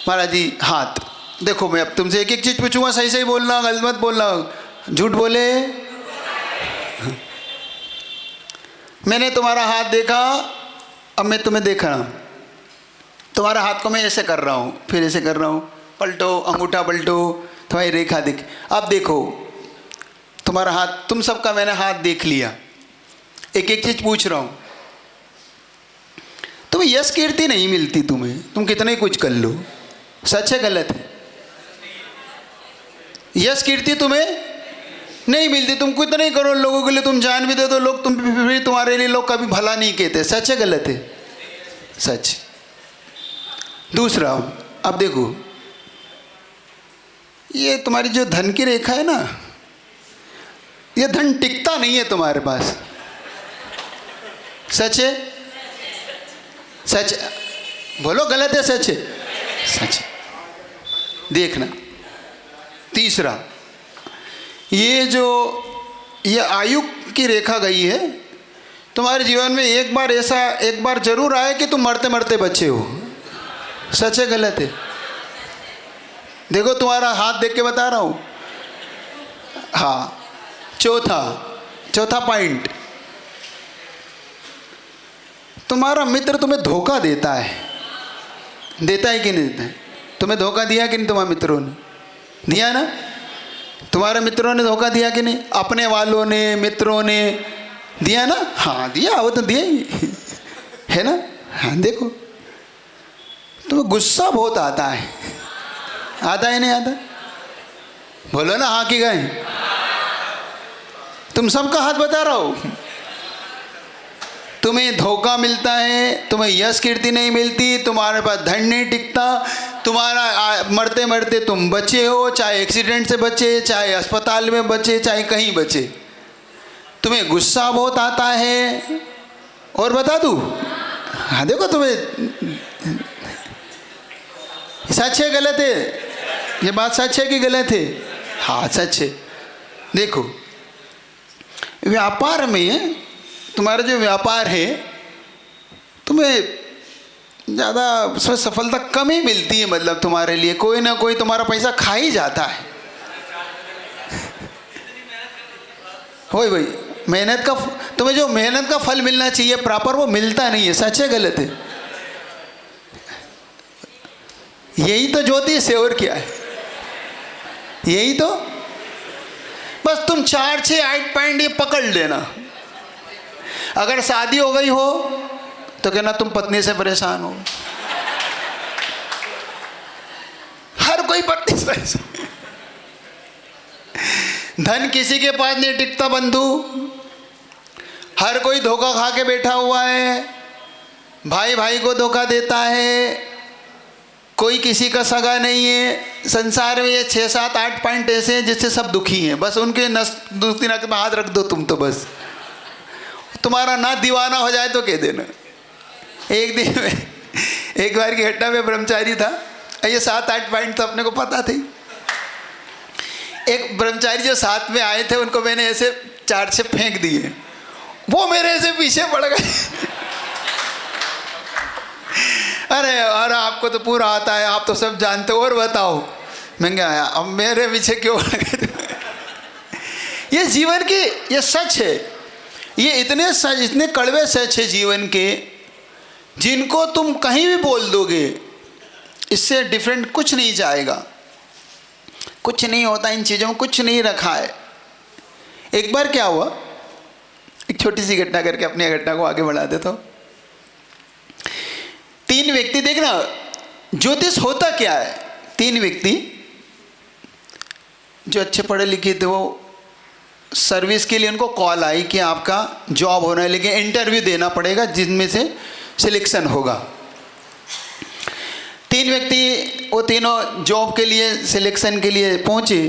महाराज जी हाथ देखो। मैं अब तुमसे एक एक चीज़ पूछूंगा, सही सही बोलना, गलत मत बोलना, झूठ बोले। मैंने तुम्हारा हाथ देखा, अब मैं तुम्हें देख रहा हूँ। तुम्हारा हाथ को मैं ऐसे कर रहा हूँ, फिर ऐसे कर रहा हूँ, पलटो, अंगूठा पलटो, तुम्हारी रेखा दिख। अब देखो तुम्हारा हाथ, तुम सबका मैंने हाथ देख लिया। एक एक चीज़ पूछ रहा हूँ। तुम्हें यश कीर्ति नहीं मिलती, तुम कितना ही कुछ कर लो। सच है गलत है? यश कीर्ति तुम्हें नहीं मिलती। तुम कितना ही करो लोगों के लिए, तुम जान भी दे दो लोग, फिर तुम्हारे लिए लोग कभी भला नहीं कहते। सच है गलत है? सच। दूसरा, अब देखो, ये तुम्हारी जो धन की रेखा है ना, ये धन टिकता नहीं है तुम्हारे पास। सच है? सच बोलो, गलत है? सच है? सच। देखना। तीसरा, ये आयु की रेखा गई है तुम्हारे जीवन में। एक बार जरूर आए कि तुम मरते मरते बचे हो। सच है गलत है? देखो तुम्हारा हाथ देख के बता रहा हूँ। हाँ, चौथा पॉइंट, तुम्हारा मित्र तुम्हें धोखा देता है। देता है कि नहीं देता है? तुम्हें धोखा दिया कि नहीं? तुम्हारे मित्रों ने दिया ना? तुम्हारे मित्रों ने धोखा दिया कि नहीं? अपने वालों ने, मित्रों ने दिया ना? हाँ दिया, वो तो दिया ही है ना। हाँ देखो, तुम्हें गुस्सा बहुत आता है। आता है नहीं आता? बोलो ना हाँ की गए। तुम सबका हाथ बता रहा हो। तुम्हें धोखा मिलता है, तुम्हें यश कीर्ति नहीं मिलती, तुम्हारे पास धन नहीं टिकता, तुम्हारा मरते मरते तुम बचे हो, चाहे एक्सीडेंट से बचे, चाहे अस्पताल में बचे, चाहे कहीं बचे, तुम्हें गुस्सा बहुत आता है। और बता दूँ, हाँ देखो तुम्हें सच है गलत है, ये बात सच है कि गलत है? हाँ सच है। देखो व्यापार में तुम्हारा जो व्यापार है तुम्हें ज़्यादा उसमें सफलता कम ही मिलती है, मतलब तुम्हारे लिए कोई ना कोई तुम्हारा पैसा खा ही जाता है। वही वही मेहनत का, तुम्हें जो मेहनत का फल मिलना चाहिए प्रॉपर वो मिलता नहीं है। सच है गलत है? यही तो ज्योतिष है, और क्या है? यही तो, बस तुम 4, 6, 8 पॉइंट ये पकड़ लेना। अगर शादी हो गई हो तो कहना तुम पत्नी से परेशान हो। हर कोई पत्नी से परेशान। धन किसी के पास नहीं टिकता बंधु, हर कोई धोखा खा के बैठा हुआ है, भाई भाई को धोखा देता है, कोई किसी का सगा नहीं है। संसार में ये 6, 7, 8 पॉइंट ऐसे हैं जिससे सब दुखी हैं। बस उनके दूसरी नक में हाथ रख दो तुम तो बस, तुम्हारा ना दीवाना हो जाए तो कह देना। एक दिन में एक बार की घटना में ब्रह्मचारी था, ये 7, 8 पॉइंट तो अपने को पता थे। एक ब्रह्मचारी जो साथ में आए थे उनको मैंने ऐसे 4 से फेंक दिए, वो मेरे ऐसे पीछे पड़ गए। अरे आपको तो पूरा आता है, आप तो सब जानते हो, और बताओ। मैं क्या आया, अब मेरे पीछे क्यों पड़ गए? ये जीवन की ये सच है, ये इतने सच, इतने कड़वे सच है जीवन के, जिनको तुम कहीं भी बोल दोगे इससे डिफरेंट कुछ नहीं जाएगा। कुछ नहीं होता इन चीज़ों में, कुछ नहीं रखा है। एक बार क्या हुआ, एक छोटी सी घटना करके अपनी घटना को आगे बढ़ा देता हूँ। 3 व्यक्ति, देखना ज्योतिष होता क्या है। 3 व्यक्ति जो अच्छे पढ़े लिखे थे, वो सर्विस के लिए उनको कॉल आई कि आपका जॉब होना है, लेकिन इंटरव्यू देना पड़ेगा जिनमें से सिलेक्शन होगा। 3 व्यक्ति, वो तीनों जॉब के लिए सिलेक्शन के लिए पहुँचे।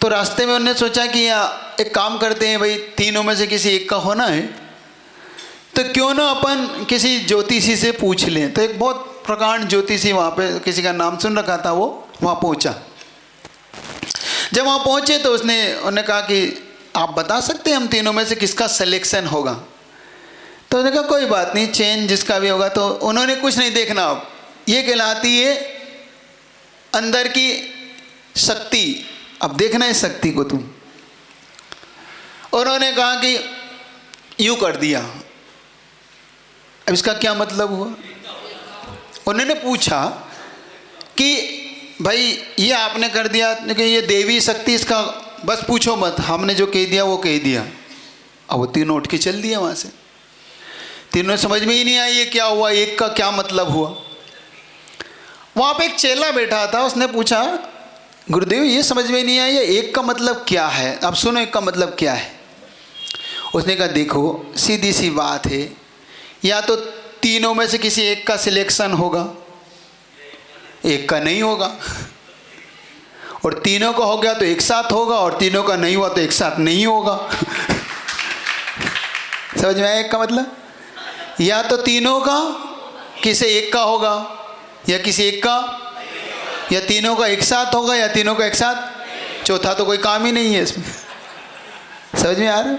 तो रास्ते में उन्होंने सोचा कि एक काम करते हैं भाई, तीनों में से किसी एक का होना है तो क्यों ना अपन किसी ज्योतिषी से पूछ लें। तो एक बहुत प्रकांड ज्योतिषी वहाँ पे, किसी का नाम सुन रखा था, वो वहाँ पहुँचा। जब वहाँ पहुँचे तो उन्होंने कहा कि आप बता सकते हैं हम तीनों में से किसका सिलेक्शन होगा? तो उन्होंने कहा कोई बात नहीं, चेंज जिसका भी होगा। तो उन्होंने कुछ नहीं देखना, अब ये कहलाती है अंदर की शक्ति। अब देखना है शक्ति को तुम। उन्होंने कहा कि यूँ कर दिया। अब इसका क्या मतलब हुआ? उन्होंने पूछा कि भाई ये आपने कर दिया कि ये देवी शक्ति, इसका बस पूछो मत, हमने जो कह दिया वो कह दिया। अब वो तीनों उठ के चल दिया वहाँ से। तीनों समझ में ही नहीं आई ये क्या हुआ, एक का क्या मतलब हुआ। वहाँ पे एक चेला बैठा था, उसने पूछा गुरुदेव ये समझ में नहीं आई, ये एक का मतलब क्या है? अब सुनो एक का मतलब क्या है। उसने कहा देखो सीधी सी बात है, या तो तीनों में से किसी एक का सिलेक्शन होगा, एक का नहीं होगा, और तीनों का हो गया तो एक साथ होगा, और तीनों का नहीं हुआ तो एक साथ नहीं होगा। समझ में आया एक का मतलब? या तो तीनों का किसी एक का होगा, या किसी एक का, या तीनों का एक साथ होगा, या तीनों का एक साथ, चौथा तो कोई काम ही नहीं है इसमें। समझ में आ रहा?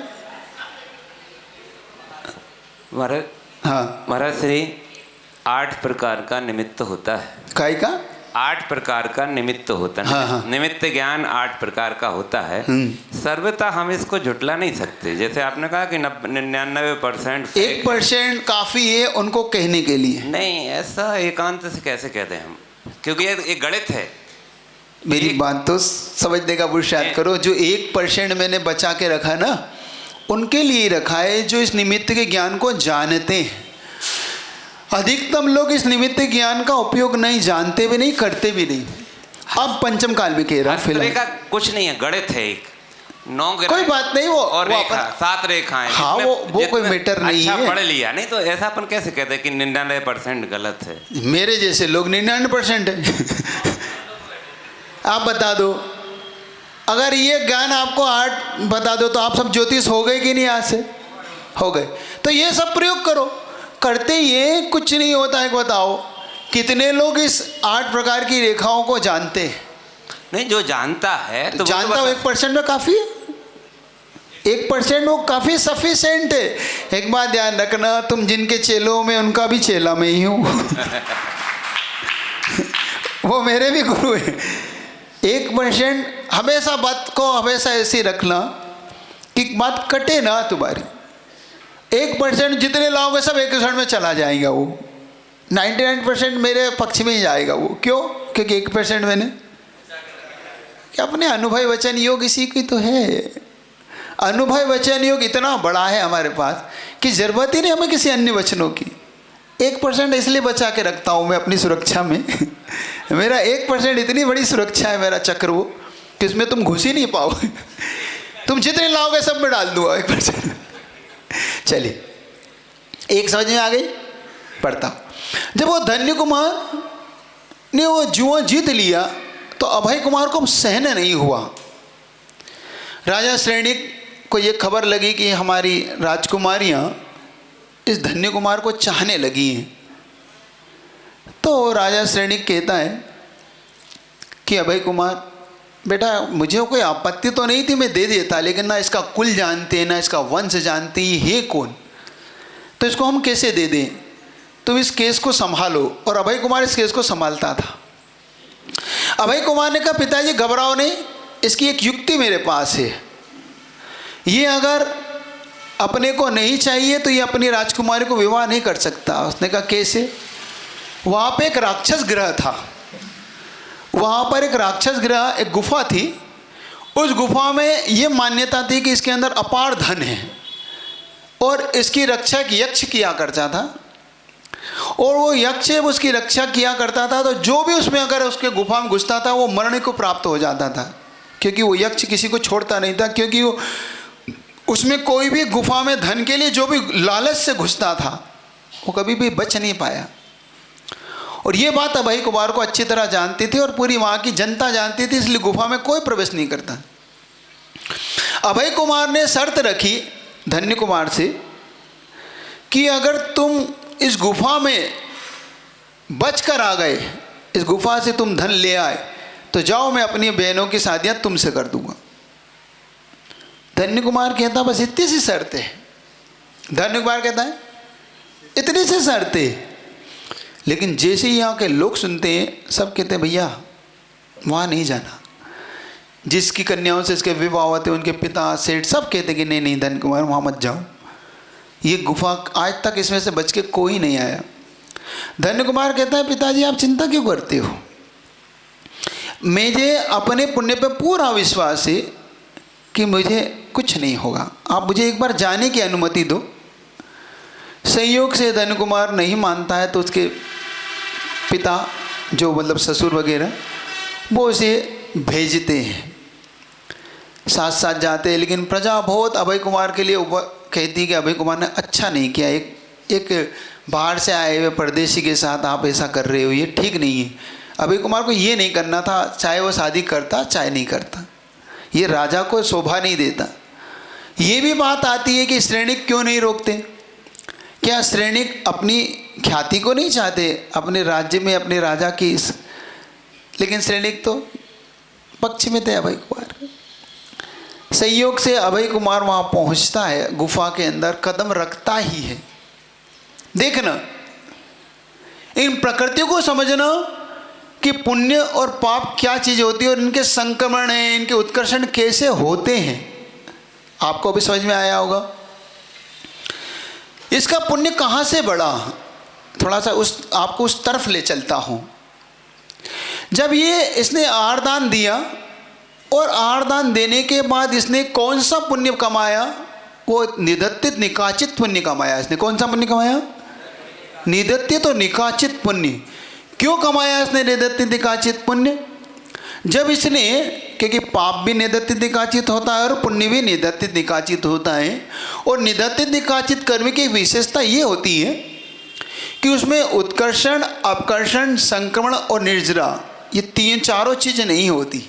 महाराज, हाँ महाराज श्री 8 प्रकार का निमित्त होता है। काय का? 8 प्रकार का निमित्त होता है। हाँ, हाँ। निमित्त ज्ञान 8 प्रकार का होता है। सर्वथा हम इसको झुटला नहीं सकते। जैसे आपने कहा कि 99% 1% काफ़ी है उनको कहने के लिए। नहीं, ऐसा एकांत से कैसे कहते हैं हम, क्योंकि ये गणित है। मेरी बात तो समझने का पुरुषार्थ करो। जो 1% मैंने बचा के रखा ना, उनके लिए रखा है जो इस निमित्त के ज्ञान को जानते हैं। अधिकतम लोग इस निमित्त ज्ञान का उपयोग नहीं जानते भी नहीं, करते भी नहीं। अब पंचम काल में कह रहा हूँ फिलहाल का कुछ नहीं है, गणित है एक। 9 कोई बात नहीं, वो और वो रेखा 7 रेखाएं। हाँ, जिसमें- वो कोई जिसमें मैटर नहीं अच्छा है। पढ़ लिया, नहीं तो ऐसा अपन कैसे कहते हैं कि 99% गलत है। मेरे जैसे लोग 99% है। आप बता दो, अगर ये ज्ञान आपको 8 बता दो तो आप सब ज्योतिष हो गए कि नहीं? आज से हो गए। तो ये सब प्रयोग करो, करते ये कुछ नहीं होता है। बताओ कितने लोग इस 8 प्रकार की रेखाओं को जानते हैं? नहीं, जो जानता है तो वो तो जानता हूँ, बता- 1% में काफ़ी है। 1% वो काफ़ी सफिशेंट है। एक बात ध्यान रखना, तुम जिनके चेलों में उनका भी चेला मैं ही हूँ। वो मेरे भी गुरु हैं। 1% हमेशा बात को हमेशा ऐसी रखना कि बात कटे ना तुम्हारी। 1% जितने लाओगे सब 1% में चला जाएगा, वो 99% मेरे पक्ष में ही जाएगा वो। क्यों? क्योंकि 1% मैंने कि अपने अनुभव वचन योग इसी की तो है। अनुभव वचन योग इतना बड़ा है हमारे पास कि ज़रूरत ही नहीं हमें किसी अन्य वचनों की। 1% इसलिए बचा के रखता हूँ मैं अपनी सुरक्षा में। मेरा 1% इतनी बड़ी सुरक्षा है मेरा चक्र, वो कि इसमें तुम घुस ही नहीं पाओगे। तुम जितने लाओगे सब में डाल दूंगा 1%। चलिए, एक समझ में आ गई? पढ़ता हूं। जब वो धन्य कुमार ने वो जुआ जीत लिया तो अभय कुमार को सहन नहीं हुआ। राजा श्रेणिक को ये खबर लगी कि हमारी राजकुमारियाँ इस धन्य कुमार को चाहने लगी हैं। तो राजा श्रेणिक कहता है कि अभय कुमार बेटा, मुझे कोई आपत्ति तो नहीं थी, मैं दे देता, लेकिन ना इसका कुल जानते हैं ना इसका वंश जानते हैं, ये कौन, तो इसको हम कैसे दे दें? तुम इस केस को संभालो। और अभय कुमार इस केस को संभालता था। अभय कुमार ने कहा पिताजी घबराओ नहीं, इसकी एक युक्ति मेरे पास है। ये अगर अपने को नहीं चाहिए तो ये अपनी राजकुमारी को विवाह नहीं कर सकता। उसने कहा कैसे? वहाँ पे एक राक्षस ग्रह था, वहाँ पर एक राक्षस ग्रह, एक गुफा थी। उस गुफा में ये मान्यता थी कि इसके अंदर अपार धन है और इसकी रक्षा एक यक्ष किया करता था। और वो यक्ष उसकी रक्षा किया करता था, तो जो भी उसमें अगर उसके गुफा में घुसता था वो मरने को प्राप्त हो जाता था, क्योंकि वो यक्ष किसी को छोड़ता नहीं था। क्योंकि वो उसमें कोई भी गुफा में धन के लिए जो भी लालच से घुसता था वो कभी भी बच नहीं पाया। और ये बात अभय कुमार को अच्छी तरह जानती थी और पूरी वहाँ की जनता जानती थी, इसलिए गुफा में कोई प्रवेश नहीं करता। अभय कुमार ने शर्त रखी धन्य कुमार से कि अगर तुम इस गुफा में बच कर आ गए, इस गुफा से तुम धन ले आए, तो जाओ मैं अपनी बहनों की शादियाँ तुमसे कर दूंगा। धन्य कुमार कहता बस इतनी सी शर्त है। धन्य कुमार कहता है इतनी सी शर्त है। लेकिन जैसे ही यहाँ के लोग सुनते हैं सब कहते हैं भैया वहाँ नहीं जाना। जिसकी कन्याओं से इसके विवाह होते उनके पिता सेठ सब कहते कि नहीं नहीं धन्य कुमार वहाँ मत जाओ, ये गुफा आज तक इसमें से बच के कोई नहीं आया। धन्य कुमार कहता है पिताजी आप चिंता क्यों करते हो, मुझे अपने पुण्य पे पूरा विश्वास है कि मुझे कुछ नहीं होगा, आप मुझे एक बार जाने की अनुमति दो। संयोग से धन्य कुमार नहीं मानता है तो उसके पिता जो मतलब ससुर वगैरह वो उसे भेजते हैं, साथ साथ जाते हैं। लेकिन प्रजा बहुत अभय कुमार के लिए कहती है कि अभय कुमार ने अच्छा नहीं किया, एक बाहर से आए हुए परदेशी के साथ आप ऐसा कर रहे हो, ये ठीक नहीं है। अभय कुमार को ये नहीं करना था, चाहे वो शादी करता चाहे नहीं करता, ये राजा को शोभा नहीं देता। ये भी बात आती है कि श्रेणिक क्यों नहीं रोकते, क्या श्रेणिक अपनी ख्याति को नहीं चाहते अपने राज्य में अपने राजा की लेकिन श्रेणिक तो पक्ष में थे अभय कुमार। संयोग से अभय कुमार वहाँ पहुँचता है, गुफा के अंदर कदम रखता ही है। देखना इन प्रकृतियों को समझना कि पुण्य और पाप क्या चीज़ होती है और इनके संक्रमण हैं, इनके उत्कर्षण कैसे होते हैं, आपको भी समझ में आया होगा। इसका पुण्य कहाँ से बढ़ा, थोड़ा सा आपको उस तरफ ले चलता हूँ। जब ये इसने आहारदान दिया और आहारदान देने के बाद इसने कौन सा पुण्य कमाया, वो निदत्तित निकाचित पुण्य कमाया। इसने कौन सा पुण्य कमाया, निदत्तित तो निकाचित पुण्य। क्यों कमाया इसने निदत्तित निकाचित पुण्य? जब इसने, क्योंकि पाप भी निदत्तित निकाचित होता है और पुण्य भी निदत्तित निकाचित होता है, और निदत्तित निकाचित कर्म की विशेषता ये होती है कि उसमें उत्कर्षण, अपकर्षण, संक्रमण और निर्जरा, ये तीन चारों चीज़ें नहीं होती।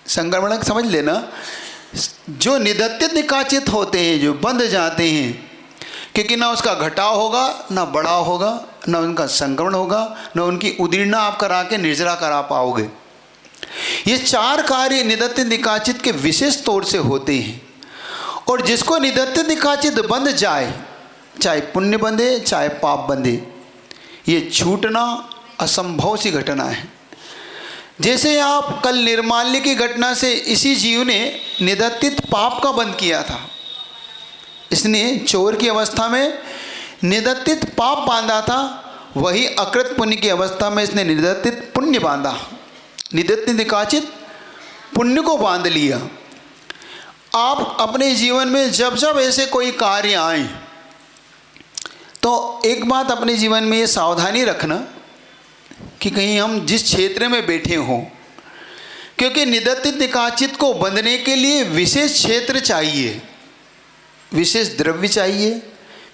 संक्रमण समझ लेना, जो निदत्तित निकाचित होते हैं, जो बंध जाते हैं, क्योंकि ना उसका घटाव होगा, ना बढ़ाव होगा, ना उनका संक्रमण होगा, ना उनकी उदीर्णा आप करा के निर्जरा करा पाओगे। ये चार कार्य निदत्तित निकाचित के विशेष तौर से होते हैं। और जिसको निदत्तित निकाचित बंध जाए, चाहे पुण्य बंधे चाहे पाप बंधे, ये छूटना असंभव सी घटना है। जैसे आप कल निर्माल्य की घटना से इसी जीव ने निदत्तित पाप का बंध किया था। इसने चोर की अवस्था में निदत्तित पाप बांधा था, वही अकृत पुण्य की अवस्था में इसने निदत्तित पुण्य बांधा, निदत्तित निकाचित पुण्य को बांध लिया। आप अपने जीवन में जब जब ऐसे कोई कार्य आए तो एक बात अपने जीवन में ये सावधानी रखना कि कहीं हम जिस क्षेत्र में बैठे हों, क्योंकि निदत्तित निकाचित को बंधने के लिए विशेष क्षेत्र चाहिए, विशेष द्रव्य चाहिए,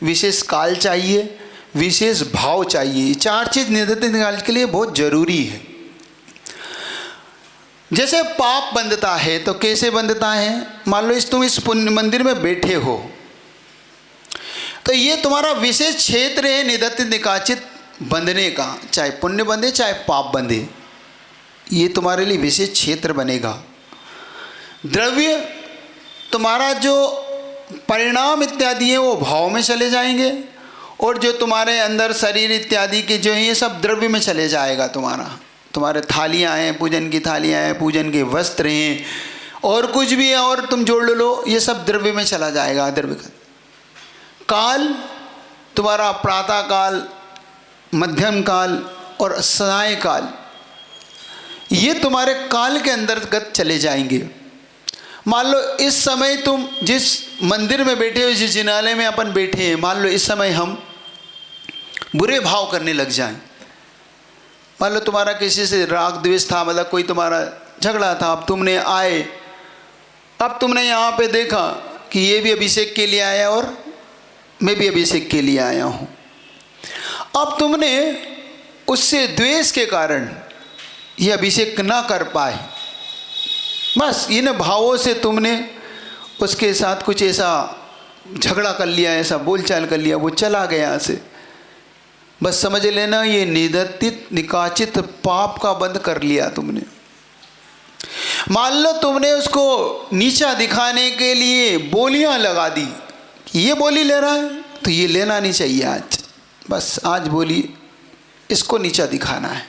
विशेष काल चाहिए, विशेष भाव चाहिए। चार चीज़ निदत्तित निकाचित के लिए बहुत जरूरी है। जैसे पाप बंधता है तो कैसे बंधता है? मान लो तुम इस पुण्य मंदिर में बैठे हो, तो ये तुम्हारा विशेष क्षेत्र है निदत्तित निकाचित बंधने का, चाहे पुण्य बंधे चाहे पाप बंधे, ये तुम्हारे लिए विशेष क्षेत्र बनेगा। द्रव्य तुम्हारा जो परिणाम इत्यादि है वो भाव में चले जाएंगे, और जो तुम्हारे अंदर शरीर इत्यादि के जो है ये सब द्रव्य में चले जाएगा। तुम्हारे थालियाँ हैं, पूजन की थालियाँ हैं, पूजन के वस्त्र हैं, और कुछ भी है और तुम जोड़ लो, ये सब द्रव्य में चला जाएगा। द्रव्य का काल तुम्हारा प्रातः काल, मध्यम काल और साय काल, ये तुम्हारे काल के अंतर्गत चले जाएंगे। मान लो इस समय तुम जिस मंदिर में बैठे हो, जिस जिनालय में अपन बैठे हैं, मान लो इस समय हम बुरे भाव करने लग जाएं। मान लो तुम्हारा किसी से राग द्वेष था, मतलब कोई तुम्हारा झगड़ा था, अब तुमने आए, अब तुमने यहाँ पे देखा कि ये भी अभिषेक के लिए आया और मैं भी अभिषेक के लिए आया हूँ। अब तुमने उससे द्वेष के कारण ये अभिषेक ना कर पाए, बस इन भावों से तुमने उसके साथ कुछ ऐसा झगड़ा कर लिया, ऐसा बोलचाल कर लिया, वो चला गया यहाँ से। बस समझ लेना ये निदत्तित निकाचित पाप का बंध कर लिया तुमने। मान लो तुमने उसको नीचा दिखाने के लिए बोलियां लगा दी, ये बोली ले रहा है तो ये लेना नहीं चाहिए आज, बस आज बोली इसको नीचा दिखाना है।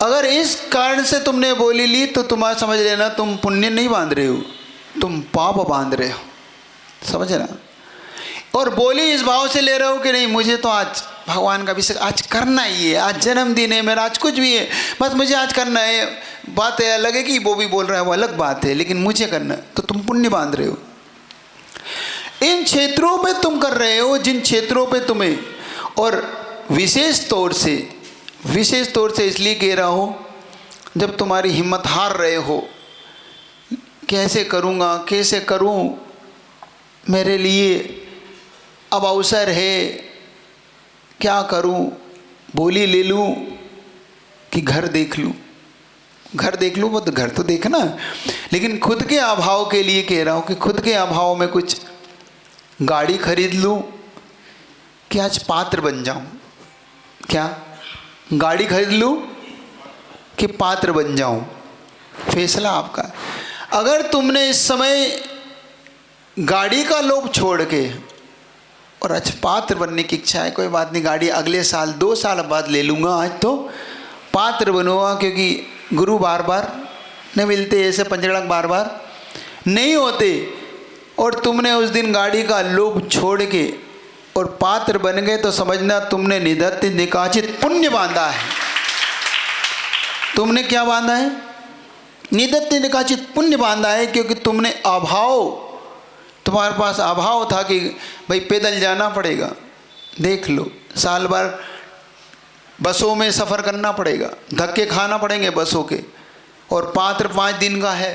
अगर इस कारण से तुमने बोली ली तो तुम्हारा समझ लेना तुम पुण्य नहीं बांध रहे हो, तुम पाप बांध रहे हो, समझ ना। और बोली इस भाव से ले रहे हो कि नहीं मुझे तो आज भगवान का अभिषेक आज करना ही है, आज जन्मदिन है मेरा, आज कुछ भी है, बस मुझे आज करना है। बात है अलग है कि वो भी बोल रहा है, वो अलग बात है, लेकिन मुझे करना है, तो तुम पुण्य बांध रहे हो। इन क्षेत्रों पे तुम कर रहे हो जिन क्षेत्रों पे तुम्हें, और विशेष तौर से इसलिए कह रहा हो जब तुम्हारी हिम्मत हार रहे हो, कैसे करूँगा, कैसे करूँ, मेरे लिए अब अवसर है, क्या करूं, बोली ले लूं कि घर देख लूं। घर देख लूं वो तो घर तो देखना, लेकिन खुद के अभाव के लिए कह रहा हूं कि खुद के अभाव में कुछ गाड़ी खरीद लूं कि आज पात्र बन जाऊं। क्या गाड़ी खरीद लूं कि पात्र बन जाऊं, फैसला आपका। अगर तुमने इस समय गाड़ी का लोभ छोड़ के और आज पात्र बनने की इच्छा है, कोई बात नहीं, गाड़ी अगले साल 2 साल बाद ले लूँगा, आज तो पात्र बनूँगा, क्योंकि गुरु बार बार नहीं मिलते, ऐसे पंचड़क बार बार नहीं होते। और तुमने उस दिन गाड़ी का लोभ छोड़ के और पात्र बन गए तो समझना तुमने निदत्तित निकाचित पुण्य बांधा है। तुमने क्या बांधा है? निदत्तित निकाचित पुण्य बांधा है, क्योंकि तुमने अभाव, तुम्हारे पास अभाव था कि भाई पैदल जाना पड़ेगा। देख लो, साल भर बसों में सफ़र करना पड़ेगा, धक्के खाना पड़ेंगे बसों के, और पात्र 5 दिन का है,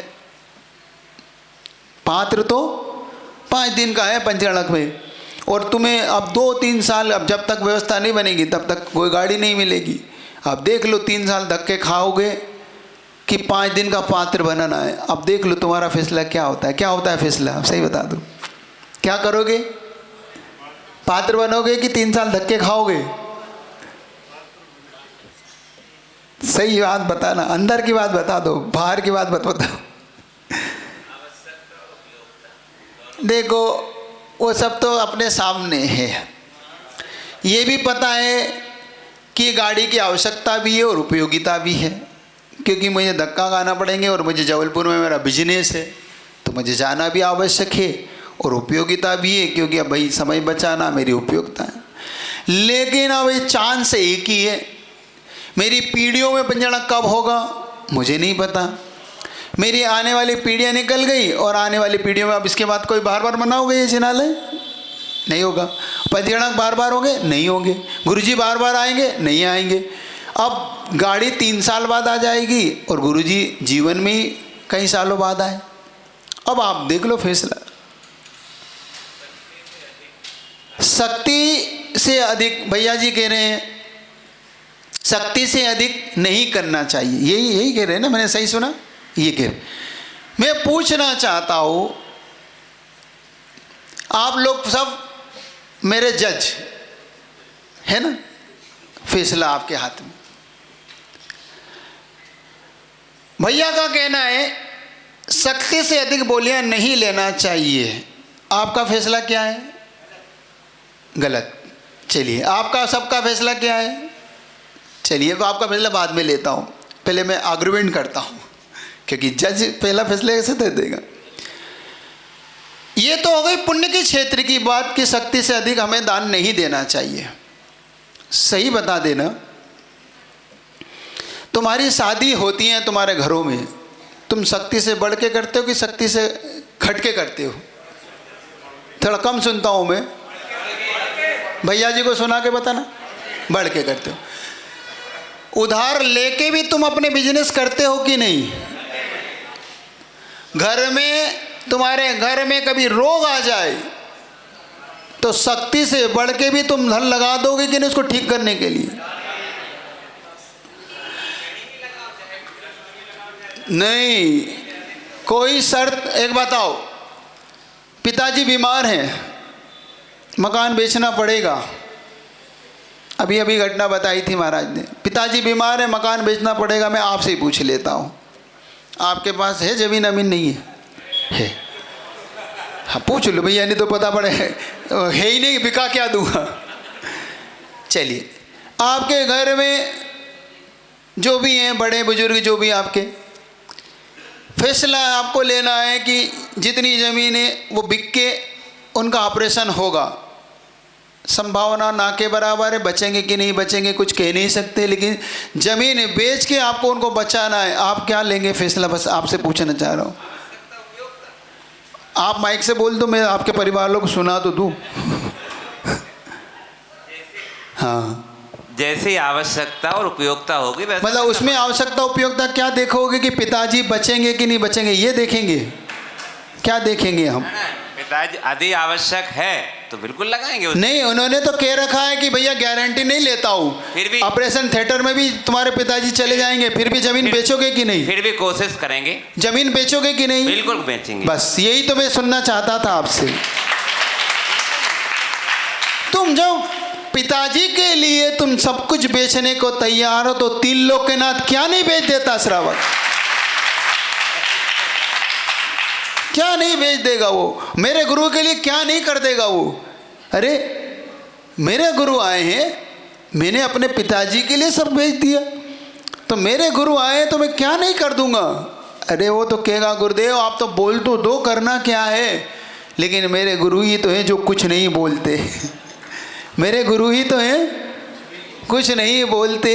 पात्र तो 5 दिन का है पंचगणक में। और तुम्हें अब 2-3 साल, अब जब तक व्यवस्था नहीं बनेगी तब तक कोई गाड़ी नहीं मिलेगी। अब देख लो 3 साल धक्के खाओगे कि 5 दिन का पात्र बनना है। अब देख लो तुम्हारा फैसला क्या होता है। क्या होता है फैसला, अब सही बता दो, क्या करोगे? पात्र बनोगे कि 3 साल धक्के खाओगे? सही बात बताना, अंदर की बात बता दो, बाहर की बात मत बताओ। देखो वो सब तो अपने सामने है। ये भी पता है कि गाड़ी की आवश्यकता भी है और उपयोगिता भी है, क्योंकि मुझे धक्का खाना पड़ेंगे और मुझे जबलपुर में मेरा बिजनेस है, तो मुझे जाना भी आवश्यक है और उपयोगिता भी है, क्योंकि अब भाई समय बचाना मेरी उपयोगिता है। लेकिन अब ये चांस एक ही है। मेरी पीढ़ियों में पंचगणक कब होगा मुझे नहीं पता। मेरी आने वाली पीढ़ियाँ निकल गई और आने वाली पीढ़ियों में अब इसके बाद कोई बार बार मनाओगे ये जिनालय? नहीं होगा। पंचगणक बार बार होंगे? नहीं होंगे। गुरुजी बार बार आएंगे? नहीं आएंगे। अब गाड़ी 3 साल बाद आ जाएगी और गुरुजी जीवन में ही कई सालों बाद आए। अब आप देख लो फैसला। शक्ति से अधिक, भैया जी कह रहे हैं शक्ति से अधिक नहीं करना चाहिए, यही कह रहे हैं ना, मैंने सही सुना? ये कह रहे। मैं पूछना चाहता हूं, आप लोग सब मेरे जज है ना, फैसला आपके हाथ में। भैया का कहना है शक्ति से अधिक बोलियां नहीं लेना चाहिए, आपका फैसला क्या है? गलत। चलिए आपका सबका फैसला क्या है? चलिए तो आपका फैसला बाद में लेता हूँ, पहले मैं आर्गुमेंट करता हूँ, क्योंकि जज पहला फैसला कैसे दे देगा। ये तो हो गई पुण्य के क्षेत्र की बात कि शक्ति से अधिक हमें दान नहीं देना चाहिए। सही बता देना, तुम्हारी शादी होती है तुम्हारे घरों में, तुम शक्ति से बढ़ के करते हो कि शक्ति से घट के करते हो? थोड़ा कम सुनता हूँ मैं, भैया जी को सुना के बताना। बढ़ के करते हो। उधार लेके भी तुम अपने बिजनेस करते हो कि नहीं? घर में, तुम्हारे घर में कभी रोग आ जाए तो शक्ति से बढ़ के भी तुम धन लगा दोगे कि नहीं उसको ठीक करने के लिए? नहीं, कोई शर्त। एक बताओ, पिताजी बीमार हैं, मकान बेचना पड़ेगा। अभी अभी घटना बताई थी महाराज ने, पिताजी बीमार है, मकान बेचना पड़ेगा। मैं आपसे ही पूछ लेता हूँ, आपके पास है जमीन? अमीन नहीं है? हाँ पूछ लो भैया, नहीं तो पता पड़े है ही नहीं, बिका क्या दूंगा। चलिए, आपके घर में जो भी हैं बड़े बुजुर्ग, जो भी आपके, फैसला आपको लेना है कि जितनी ज़मीन है वो बिक के उनका ऑपरेशन होगा। संभावना ना के बराबर है, बचेंगे कि नहीं बचेंगे कुछ कह नहीं सकते, लेकिन ज़मीन बेच के आपको उनको बचाना है। आप क्या लेंगे फैसला? बस आपसे पूछना चाह रहा हूँ। आप माइक से बोल दो, मैं आपके परिवार लोग सुना तो दूँ। हाँ, जैसी आवश्यकता और उपयोगिता होगी वैसे। मतलब उसमें आवश्यकता उपयोगिता क्या देखोगे कि पिताजी बचेंगे कि नहीं बचेंगे, ये देखेंगे? क्या देखेंगे हम? पिताजी यदि आवश्यक है तो बिल्कुल लगाएंगे उसमें। नहीं, उन्होंने तो कह रखा है कि भैया गारंटी नहीं लेता हूँ, फिर भी ऑपरेशन थिएटर में भी तुम्हारे पिताजी चले जाएंगे, फिर भी जमीन बेचोगे कि नहीं? फिर भी कोशिश करेंगे। जमीन बेचोगे कि नहीं? बिल्कुल बेचेंगे। बस यही तो मैं सुनना चाहता था आपसे। तुम जब पिताजी के लिए तुम सब कुछ बेचने को तैयार हो तो 3 लोग के नाथ क्या नहीं बेच देता श्रावक? क्या नहीं बेच देगा वो? मेरे गुरु के लिए क्या नहीं कर देगा वो? अरे मेरे गुरु आए हैं, मैंने अपने पिताजी के लिए सब बेच दिया, तो मेरे गुरु आए तो मैं क्या नहीं कर दूंगा? अरे वो तो कहेगा गुरुदेव आप तो बोल तो दो, करना क्या है? लेकिन मेरे गुरु ही तो हैं जो कुछ नहीं बोलते। मेरे गुरु ही तो हैं कुछ नहीं बोलते।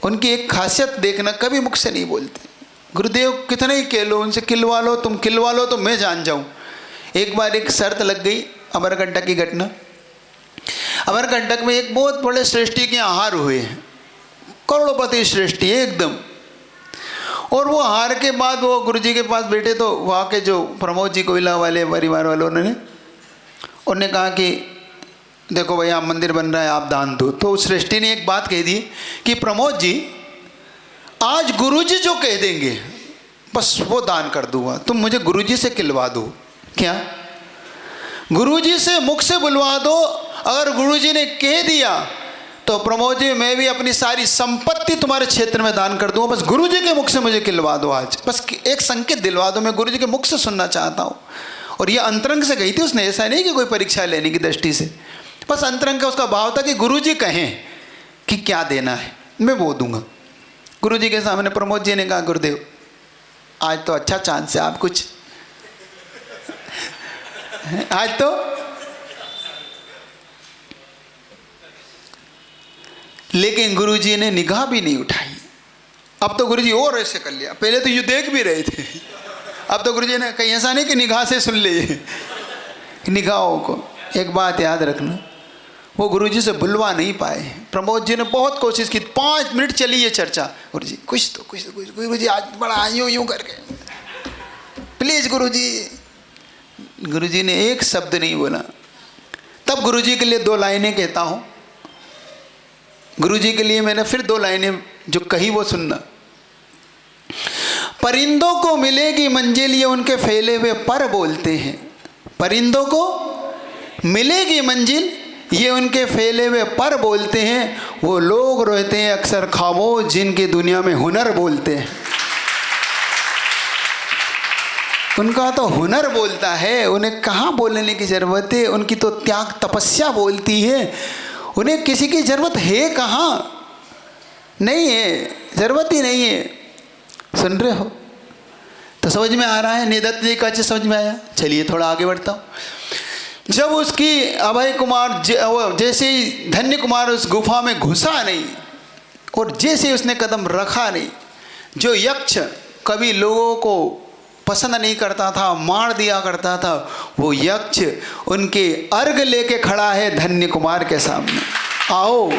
उनकी एक खासियत देखना, कभी मुख से नहीं बोलते। गुरुदेव कितने ही कह लो, उनसे किलवा लो, तुम किलवा लो तो मैं जान जाऊं। एक बार एक शर्त लग गई, अमरकंटक की घटना। अमरकंटक में एक बहुत बड़े सृष्टि के आहार हुए हैं, करोड़पति सृष्टि एकदम। और वो हार के बाद वो गुरुजी के पास बैठे तो वहाँ के जो प्रमोद जी कोयला वाले परिवार वालों ने उन्होंने कहा कि देखो भैया मंदिर बन रहा है, आप दान दो। तो उस सृष्टि ने एक बात कह दी कि प्रमोद जी आज गुरुजी जो कह देंगे बस वो दान कर दूंगा, तुम मुझे गुरुजी से खिलवा दो। क्या? गुरुजी से मुख से बुलवा दो। अगर गुरुजी ने कह दिया तो प्रमोद जी मैं भी अपनी सारी संपत्ति तुम्हारे क्षेत्र में दान कर दूंगा, बस गुरुजी के मुख से मुझे खिलवा दो। आज बस एक संकेत दिलवा दो, मैं गुरुजी के मुख से सुनना चाहता हूँ। और ये अंतरंग से गई थी उसने, ऐसा नहीं कि कोई परीक्षा लेने की दृष्टि से, बस अंतरंग का उसका भाव था कि गुरुजी कहें कि क्या देना है मैं वो दूंगा। गुरुजी के सामने प्रमोद जी ने कहा गुरुदेव आज तो अच्छा चांस है, आप कुछ आज तो। लेकिन गुरुजी ने निगाह भी नहीं उठाई। अब तो गुरुजी और ऐसे कर लिया, पहले तो ये देख भी रहे थे, अब तो गुरुजी ने कहीं ऐसा नहीं कि निगाह से सुन लिए। निगाहों को एक बात याद रखना, वो गुरुजी से बुलवा नहीं पाए। प्रमोद जी ने बहुत कोशिश की, 5 मिनट चली ये चर्चा, गुरुजी कुछ तो गुरुजी आज बड़ा यूं करके प्लीज गुरुजी। गुरुजी ने एक शब्द नहीं बोला। तब गुरुजी के लिए 2 लाइनें कहता हूँ। गुरुजी के लिए मैंने फिर 2 लाइनें जो कही वो सुनना। परिंदों को मिलेगी मंजिल ये उनके फैले हुए पर बोलते हैं। परिंदों को मिलेगी मंजिल ये उनके फैले हुए पर बोलते हैं। वो लोग रहते हैं अक्सर खामोश जिनकी दुनिया में हुनर बोलते हैं। उनका तो हुनर बोलता है, उन्हें कहाँ बोलने की ज़रूरत है। उनकी तो त्याग तपस्या बोलती है, उन्हें किसी की ज़रूरत है कहाँ, नहीं है, ज़रूरत ही नहीं है। सुन रहे हो? तो समझ में आ रहा है? निदत्त जी का अच्छे समझ में आया। चलिए थोड़ा आगे बढ़ता हूँ। जब उसकी अभय कुमार जैसे ही धन्य कुमार उस गुफा में घुसा नहीं और जैसे उसने कदम रखा नहीं, जो यक्ष कभी लोगों को पसंद नहीं करता था, मार दिया करता था, वो यक्ष उनके अर्घ लेके खड़ा है धन्य कुमार के सामने। आओ,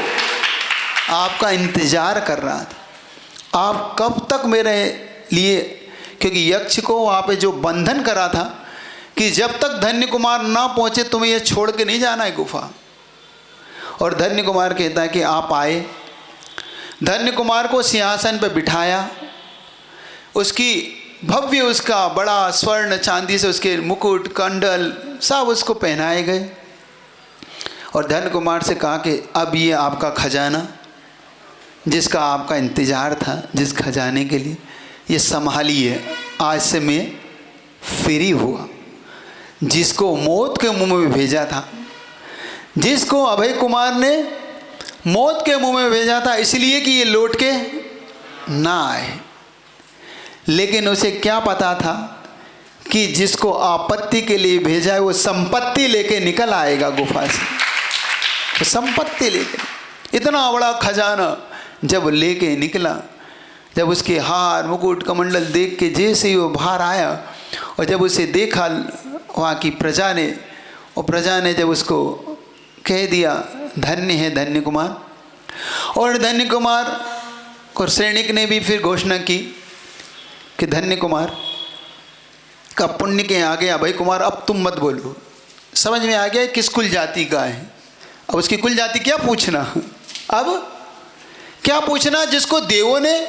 आपका इंतजार कर रहा था, आप कब तक मेरे लिए, क्योंकि यक्ष को वहाँ पे जो बंधन करा था कि जब तक धन्य कुमार ना पहुँचे तुम्हें ये छोड़ के नहीं जाना है गुफा। और धन्य कुमार कहता है कि आप आए। धन्य कुमार को सिंहासन पर बिठाया, उसकी भव्य उसका बड़ा स्वर्ण चांदी से उसके मुकुट कंडल सब उसको पहनाए गए। और धन्य कुमार से कहा कि अब ये आपका खजाना जिसका आपका इंतज़ार था, जिस खजाने के लिए, ये संभालिए, आज से मैं फ्री हुआ। जिसको मौत के मुंह में भेजा था, जिसको अभय कुमार ने मौत के मुंह में भेजा था इसलिए कि ये लौट के ना आए, लेकिन उसे क्या पता था कि जिसको आपत्ति के लिए भेजा है वो संपत्ति लेके निकल आएगा गुफा से। तो संपत्ति लेके इतना बड़ा खजाना जब लेके निकला, जब उसके हार मुकुट कमंडल देख के जैसे ही वो बाहर आया और जब उसे देखा वहाँ की प्रजा ने, और प्रजा ने जब उसको कह दिया धन्य है धन्य कुमार, और धन्य कुमार को सैनिक ने भी फिर घोषणा की कि धन्य कुमार का पुण्य के आगे अभय कुमार अब तुम मत बोलो। समझ में आ गया किस कुल जाति का है, अब उसकी कुल जाति क्या पूछना, अब क्या पूछना, जिसको देवों ने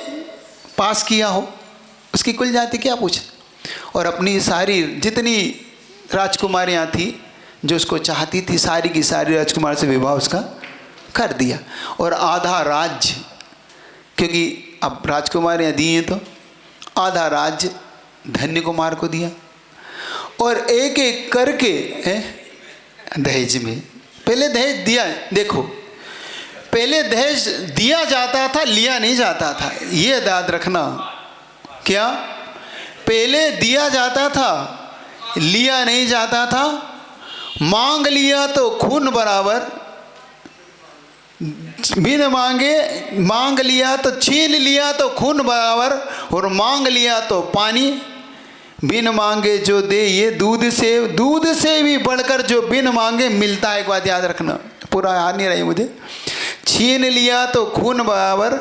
पास किया हो उसकी कुल जाति क्या पूछना। और अपनी सारी जितनी राजकुमारियाँ थी जो उसको चाहती थी, सारी की सारी राजकुमार से विवाह उसका कर दिया। और आधा राज्य, क्योंकि अब राजकुमारियाँ दी हैं तो आधा राज्य धन्य कुमार को दिया। और एक एक करके दहेज में, पहले दहेज दिया, देखो पहले दहेज दिया जाता था, लिया नहीं जाता था, ये याद रखना। क्या? पहले दिया जाता था, लिया नहीं जाता था। मांग लिया तो खून बराबर, बिन मांगे मांग लिया तो छीन लिया तो खून बराबर, और मांग लिया तो पानी। बिन मांगे जो दे ये दूध से भी बढ़कर जो बिन मांगे मिलता है। एक बात याद रखना, पूरा याद नहीं रही मुझे। छीन लिया तो खून बराबर,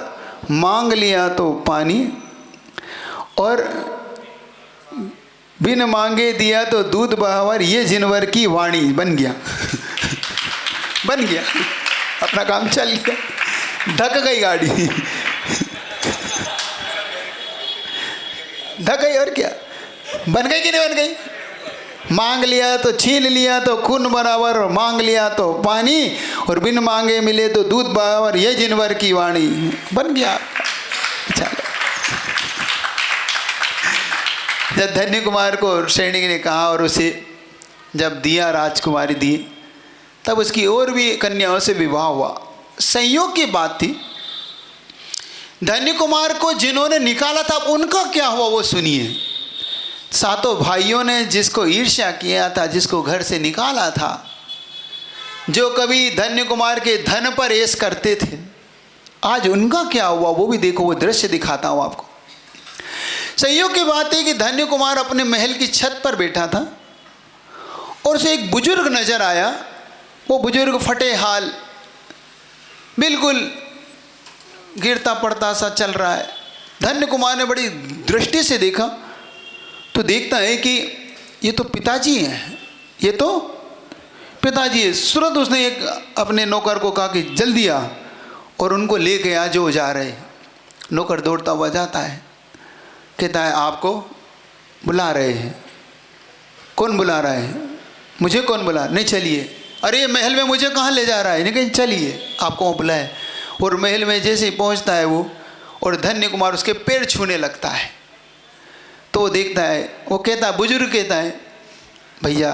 मांग लिया तो पानी, और बिन मांगे दिया तो दूध बहावर, ये जिनवर की वाणी। बन गया बन गया, अपना काम चल गया, धक गई गाड़ी धक गई, और क्या, बन गई कि नहीं बन गई? मांग लिया तो छीन लिया तो खून बराबर, मांग लिया तो पानी, और बिन मांगे मिले तो दूध बराबर, ये जिनवर की वाणी। बन गया। चलो, जब धन्य कुमार को सैनिक ने कहा और उसे जब दिया, राजकुमारी दी, तब उसकी और भी कन्याओं से विवाह हुआ। संयोग की बात थी, धन्य कुमार को जिन्होंने निकाला था उनका क्या हुआ वो सुनिए। सातों भाइयों ने जिसको ईर्ष्या किया था, जिसको घर से निकाला था, जो कभी धन्य कुमार के धन पर ऐश करते थे, आज उनका क्या हुआ वो भी देखो, वो दृश्य दिखाता हूँ आपको। संयोग की बात है कि धन्य कुमार अपने महल की छत पर बैठा था और उसे एक बुजुर्ग नजर आया। वो बुजुर्ग फटे हाल, बिल्कुल गिरता पड़ता सा चल रहा है। धन्य कुमार ने बड़ी दृष्टि से देखा तो देखता है कि ये तो पिताजी हैं, ये तो पिताजी है। तुरंत उसने एक अपने नौकर को कहा कि जल्दी आ और उनको लेके आ जो जा रहे। नौकर दौड़ता हुआ जाता है, कहता है आपको बुला रहे हैं। कौन बुला रहा है? मुझे कौन बुला? नहीं, चलिए। अरे महल में मुझे कहाँ ले जा रहा है? नहीं, कहीं चलिए, आपको वहाँ बुलाए। और महल में जैसे ही पहुँचता है वो, और धन्य कुमार उसके पैर छूने लगता है, तो वो देखता है, वो कहता है, बुजुर्ग कहता है, भैया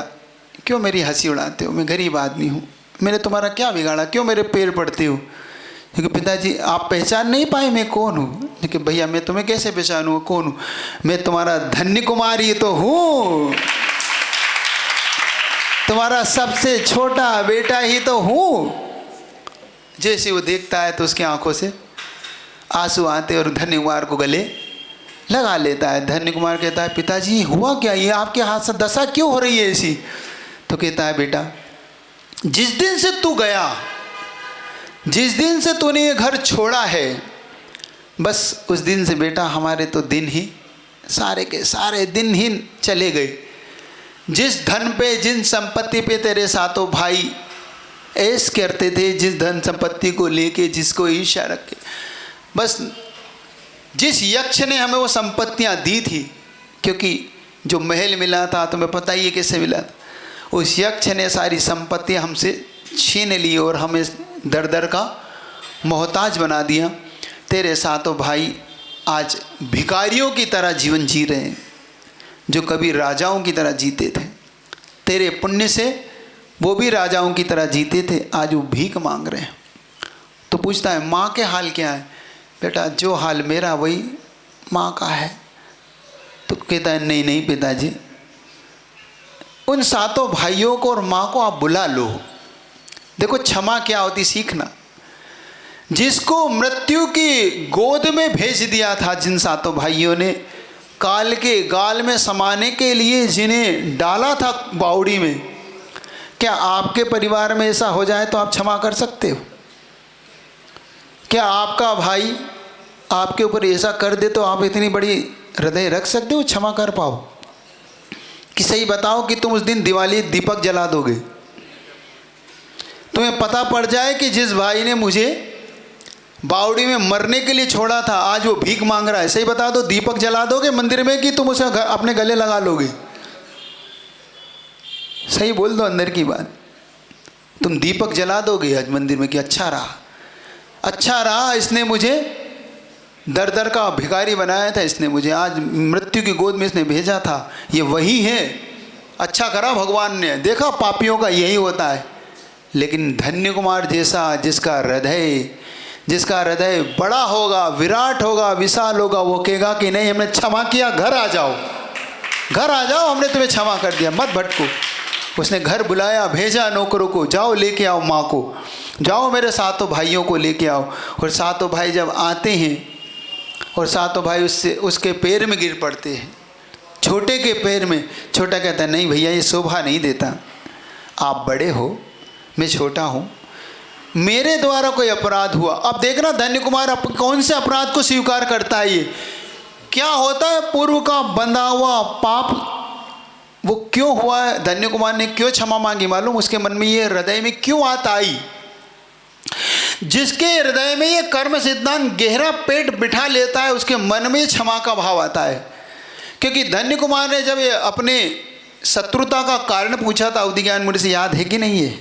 क्यों मेरी हंसी उड़ाते हो? मैं गरीब आदमी हूँ, मैंने तुम्हारा क्या बिगाड़ा, क्यों मेरे पैर पड़ते हो? क्योंकि पिताजी आप पहचान नहीं पाए मैं कौन हूँ? लेकिन भैया मैं तुम्हें कैसे पहचानूँ, कौन हूँ? मैं तुम्हारा धन्य कुमार ही तो हूँ, तुम्हारा सबसे छोटा बेटा ही तो हूँ। जैसे वो देखता है तो उसकी आंखों से आंसू आते और धन्य कुमार को गले लगा लेता है। धन्य कुमार कहता है, पिताजी हुआ क्या, ये आपके हाथ से दशा क्यों हो रही है ऐसी? तो कहता है, बेटा जिस दिन से तू गया, जिस दिन से तूने ये घर छोड़ा है, बस उस दिन से बेटा हमारे तो दिन ही, सारे के सारे दिन ही चले गए। जिस धन पे, जिन संपत्ति पे तेरे सातों भाई ऐश करते थे, जिस धन संपत्ति को लेके, जिसको ईर्ष्या रख के, बस जिस यक्ष ने हमें वो संपत्तियां दी थी, क्योंकि जो महल मिला था तुम्हें पता ही है कैसे मिला था, उस यक्ष ने सारी संपत्तियां हमसे छीन ली और हमें दर दर का मोहताज बना दिया। तेरे सातों भाई आज भिखारियों की तरह जीवन जी रहे हैं, जो कभी राजाओं की तरह जीते थे। तेरे पुण्य से वो भी राजाओं की तरह जीते थे, आज वो भीख मांग रहे हैं। तो पूछता है, माँ के हाल क्या है? बेटा जो हाल मेरा वही माँ का है। तो कहता है, नहीं नहीं पिताजी, उन सातों भाइयों को और माँ को आप बुला लो। देखो क्षमा क्या होती सीखना। जिसको मृत्यु की गोद में भेज दिया था, जिन सातों भाइयों ने काल के गाल में समाने के लिए जिन्हें डाला था बावड़ी में, क्या आपके परिवार में ऐसा हो जाए तो आप क्षमा कर सकते हो? क्या आपका भाई आपके ऊपर ऐसा कर दे तो आप इतनी बड़ी हृदय रख सकते हो, क्षमा कर पाओ? कि सही बताओ कि तुम उस दिन दिवाली दीपक जला दोगे? तुम्हें पता पड़ जाए कि जिस भाई ने मुझे बावड़ी में मरने के लिए छोड़ा था आज वो भीख मांग रहा है, सही बता दो, दीपक जला दोगे मंदिर में कि तुम उसे अपने गले लगा लोगे? सही बोल दो अंदर की बात। तुम दीपक जला दोगे आज मंदिर में कि अच्छा रहा, अच्छा रहा, इसने मुझे दर दर का भिखारी बनाया था, इसने मुझे आज मृत्यु की गोद में इसने भेजा था, ये वही है, अच्छा करा भगवान ने। देखा पापियों का यही होता है। लेकिन धन्य कुमार जैसा जिसका हृदय बड़ा होगा, विराट होगा, विशाल होगा, वो कहेगा कि नहीं हमने क्षमा किया, घर आ जाओ, घर आ जाओ, हमने तुम्हें क्षमा कर दिया, मत भटको। उसने घर बुलाया, भेजा नौकरों को, जाओ लेके आओ माँ को, जाओ मेरे सातों भाइयों को लेके आओ। और सातों भाई जब आते हैं और सातों भाई उसके पैर में गिर पड़ते हैं, छोटे के पैर में। छोटा कहता है, नहीं भैया ये शोभा नहीं देता, आप बड़े हो, मैं छोटा हूँ, मेरे द्वारा कोई अपराध हुआ। अब देखना धन्य कुमार कौन से अपराध को स्वीकार करता है। ये क्या होता है, पूर्व का बंधा हुआ पाप वो क्यों हुआ है, धन्य कुमार ने क्यों क्षमा मांगी मालूम? उसके मन में ये हृदय में क्यों बात आई? जिसके हृदय में ये कर्म सिद्धांत गहरा पेट बिठा लेता है उसके मन में क्षमा का भाव आता है। क्योंकि धन्य कुमार ने जब ये अपने शत्रुता का कारण पूछा था अवधि ज्ञान मुनि से, याद है कि नहीं है?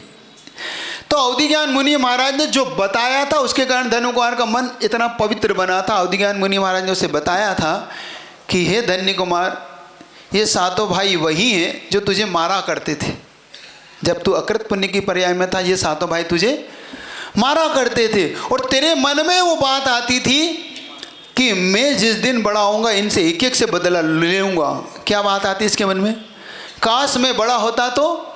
तो अवधि ज्ञान मुनि महाराज ने जो बताया था उसके कारण धन्य कुमार का मन इतना पवित्र बना था। अवधि ज्ञान मुनि महाराज ने उसे बताया था कि हे धन्य कुमार, ये सातों भाई वही हैं जो तुझे मारा करते थे। जब तू अकृत पुण्य की पर्याय में था ये सातों भाई तुझे मारा करते थे, और तेरे मन में वो बात आती थी कि मैं जिस दिन बड़ा होऊंगा इनसे एक एक से बदला लूँगा। क्या बात आती इसके मन में? काश मैं बड़ा होता तो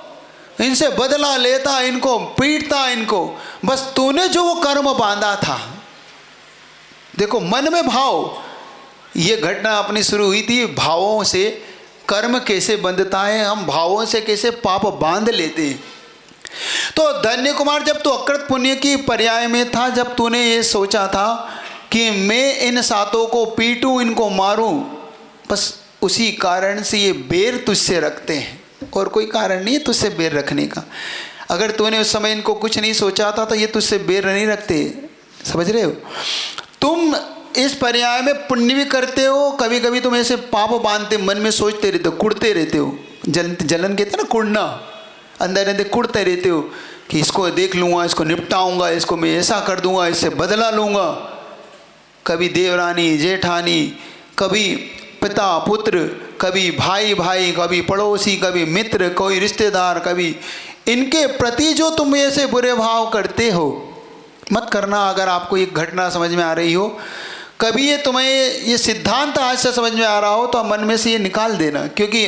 इनसे बदला लेता, इनको पीटता, इनको। बस तूने जो वो कर्म बांधा था, देखो मन में भाव, ये घटना अपनी शुरू हुई थी भावों से। कर्म कैसे बंधता है, हम भावों से कैसे पाप बांध लेते हैं। तो धन्य कुमार जब तू अकृत पुण्य की पर्याय में था, जब तूने ये सोचा था कि मैं इन सातों को पीटूं, इनको मारूं, बस उसी कारण से ये बेर तुझसे रखते हैं, और कोई कारण नहीं है तुझसे बेर रखने का। अगर तूने उस समय इनको कुछ नहीं सोचा था तो ये तुझसे बेर नहीं रखते। समझ रहे हो? तुम इस पर्याय में पुण्य भी करते हो, कभी कभी तुम ऐसे पाप बांधते, मन में सोचते रहते हो, कुड़ते रहते हो। जलन कहते हैं ना, कुड़ना, अंदर अंदर कुड़ते रहते हो कि इसको देख लूँगा, इसको निपटाऊंगा, इसको मैं ऐसा कर दूंगा, इससे बदला लूँगा। कभी देवरानी जेठानी, कभी पिता पुत्र, कभी भाई भाई, कभी पड़ोसी, कभी मित्र, कोई रिश्तेदार, कभी इनके प्रति जो तुम ऐसे बुरे भाव करते हो, मत करना। अगर आपको एक घटना समझ में आ रही हो, कभी ये तुम्हें ये सिद्धांत आज से समझ में आ रहा हो तो मन में से ये निकाल देना। क्योंकि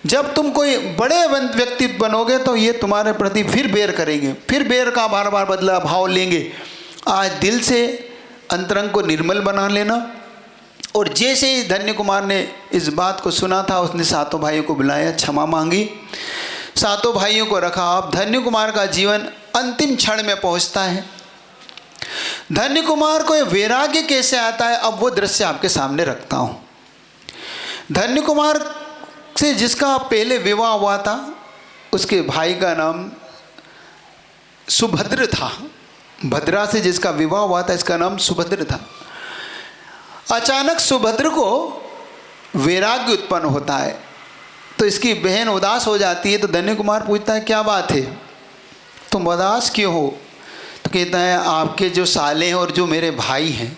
जब तुम कोई बड़े व्यक्ति बनोगे तो ये तुम्हारे प्रति फिर बेर करेंगे, फिर बेर का बार बार बदला भाव लेंगे। आज दिल से अंतरंग को निर्मल बना लेना। और जैसे ही धन्य कुमार ने इस बात को सुना था, उसने सातों भाइयों को बुलाया, क्षमा मांगी, सातों भाइयों को रखा। अब धन्य कुमार का जीवन अंतिम क्षण में पहुंचता है। धन्य कुमार को वैराग्य कैसे आता है, अब वो दृश्य आपके सामने रखता हूँ। धन्य कुमार से जिसका पहले विवाह हुआ था, उसके भाई का नाम सुभद्र था। भद्रा से जिसका विवाह हुआ था, इसका नाम सुभद्र था। अचानक सुभद्र को वैराग्य उत्पन्न होता है, तो इसकी बहन उदास हो जाती है। तो धन्य कुमार पूछता है, क्या बात है, तुम उदास क्यों हो? तो कहता है, आपके जो साले हैं और जो मेरे भाई हैं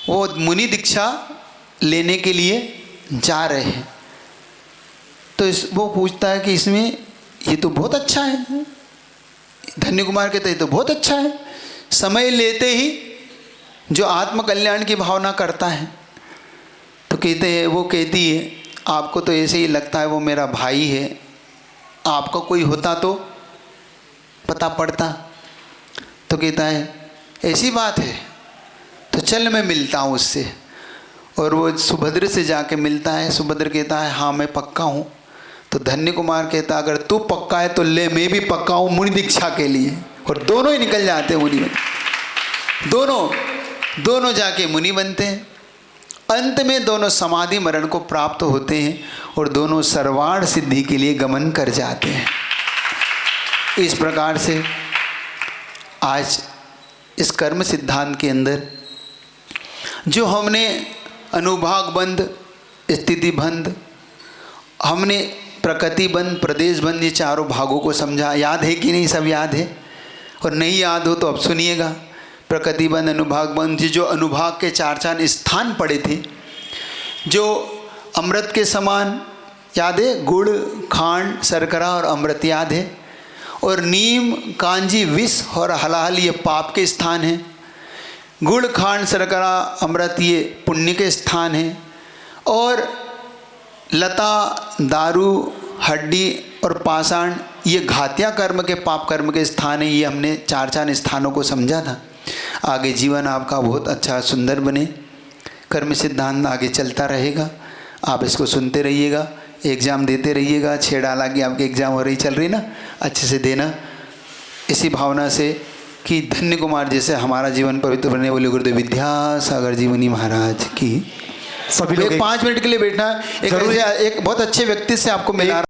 वो मुनि दीक्षा लेने के लिए जा रहे हैं। तो वो पूछता है कि इसमें ये तो बहुत अच्छा है। धन्य कुमार कहते हैं, तो बहुत अच्छा है, समय लेते ही जो आत्म कल्याण की भावना करता है। तो कहते हैं, वो कहती है, आपको तो ऐसे ही लगता है वो मेरा भाई है, आपको कोई होता तो पता पड़ता। तो कहता है, ऐसी बात है तो चल मैं मिलता हूँ उससे। और वो सुभद्र से जाके मिलता है। सुभद्र कहता है, हाँ मैं पक्का हूँ। तो धन्य कुमार कहता है, अगर तू पक्का है तो ले, मैं भी पक्का हूँ मुनि दीक्षा के लिए। और दोनों ही निकल जाते हैं मुनि बन, दोनों जाके मुनि बनते हैं। अंत में दोनों समाधि मरण को प्राप्त होते हैं और दोनों सर्वाण सिद्धि के लिए गमन कर जाते हैं। इस प्रकार से आज इस कर्म सिद्धांत के अंदर जो हमने अनुभाग बंध, स्थिति बंध, हमने प्रकृति बंध, प्रदेश बंध, ये चारों भागों को समझा। याद है कि नहीं? सब याद है? और नहीं याद हो तो अब सुनिएगा। प्रकृति बंध, अनुभाग बंध, जो अनुभाग के चार चार स्थान पड़े थे, जो अमृत के समान, याद है? गुड़, खांड, शर्करा और अमृत, याद है? और नीम, कांजी, विष और हलाहल ये पाप के स्थान हैं। गुड़, खांड, शर्करा, अमृत ये पुण्य के स्थान हैं। और लता, दारू, हड्डी और पाषाण ये घातिया कर्म के, पाप कर्म के स्थान हैं। ये हमने चार चार स्थानों को समझा था। आगे जीवन आपका बहुत अच्छा सुंदर बने। कर्म सिद्धांत आगे चलता रहेगा, आप इसको सुनते रहिएगा, एग्ज़ाम देते रहिएगा। 6 डाला कि आपकी एग्ज़ाम हो रही, चल रही ना, अच्छे से देना। इसी भावना से कि धन्य कुमार जैसे हमारा जीवन पवित्र बनने वाले गुरुदेव विद्यासागर जी मुनि महाराज की। सभी लोग एक 5 मिनट के लिए बैठना है। एक बहुत अच्छे व्यक्ति से आपको मिला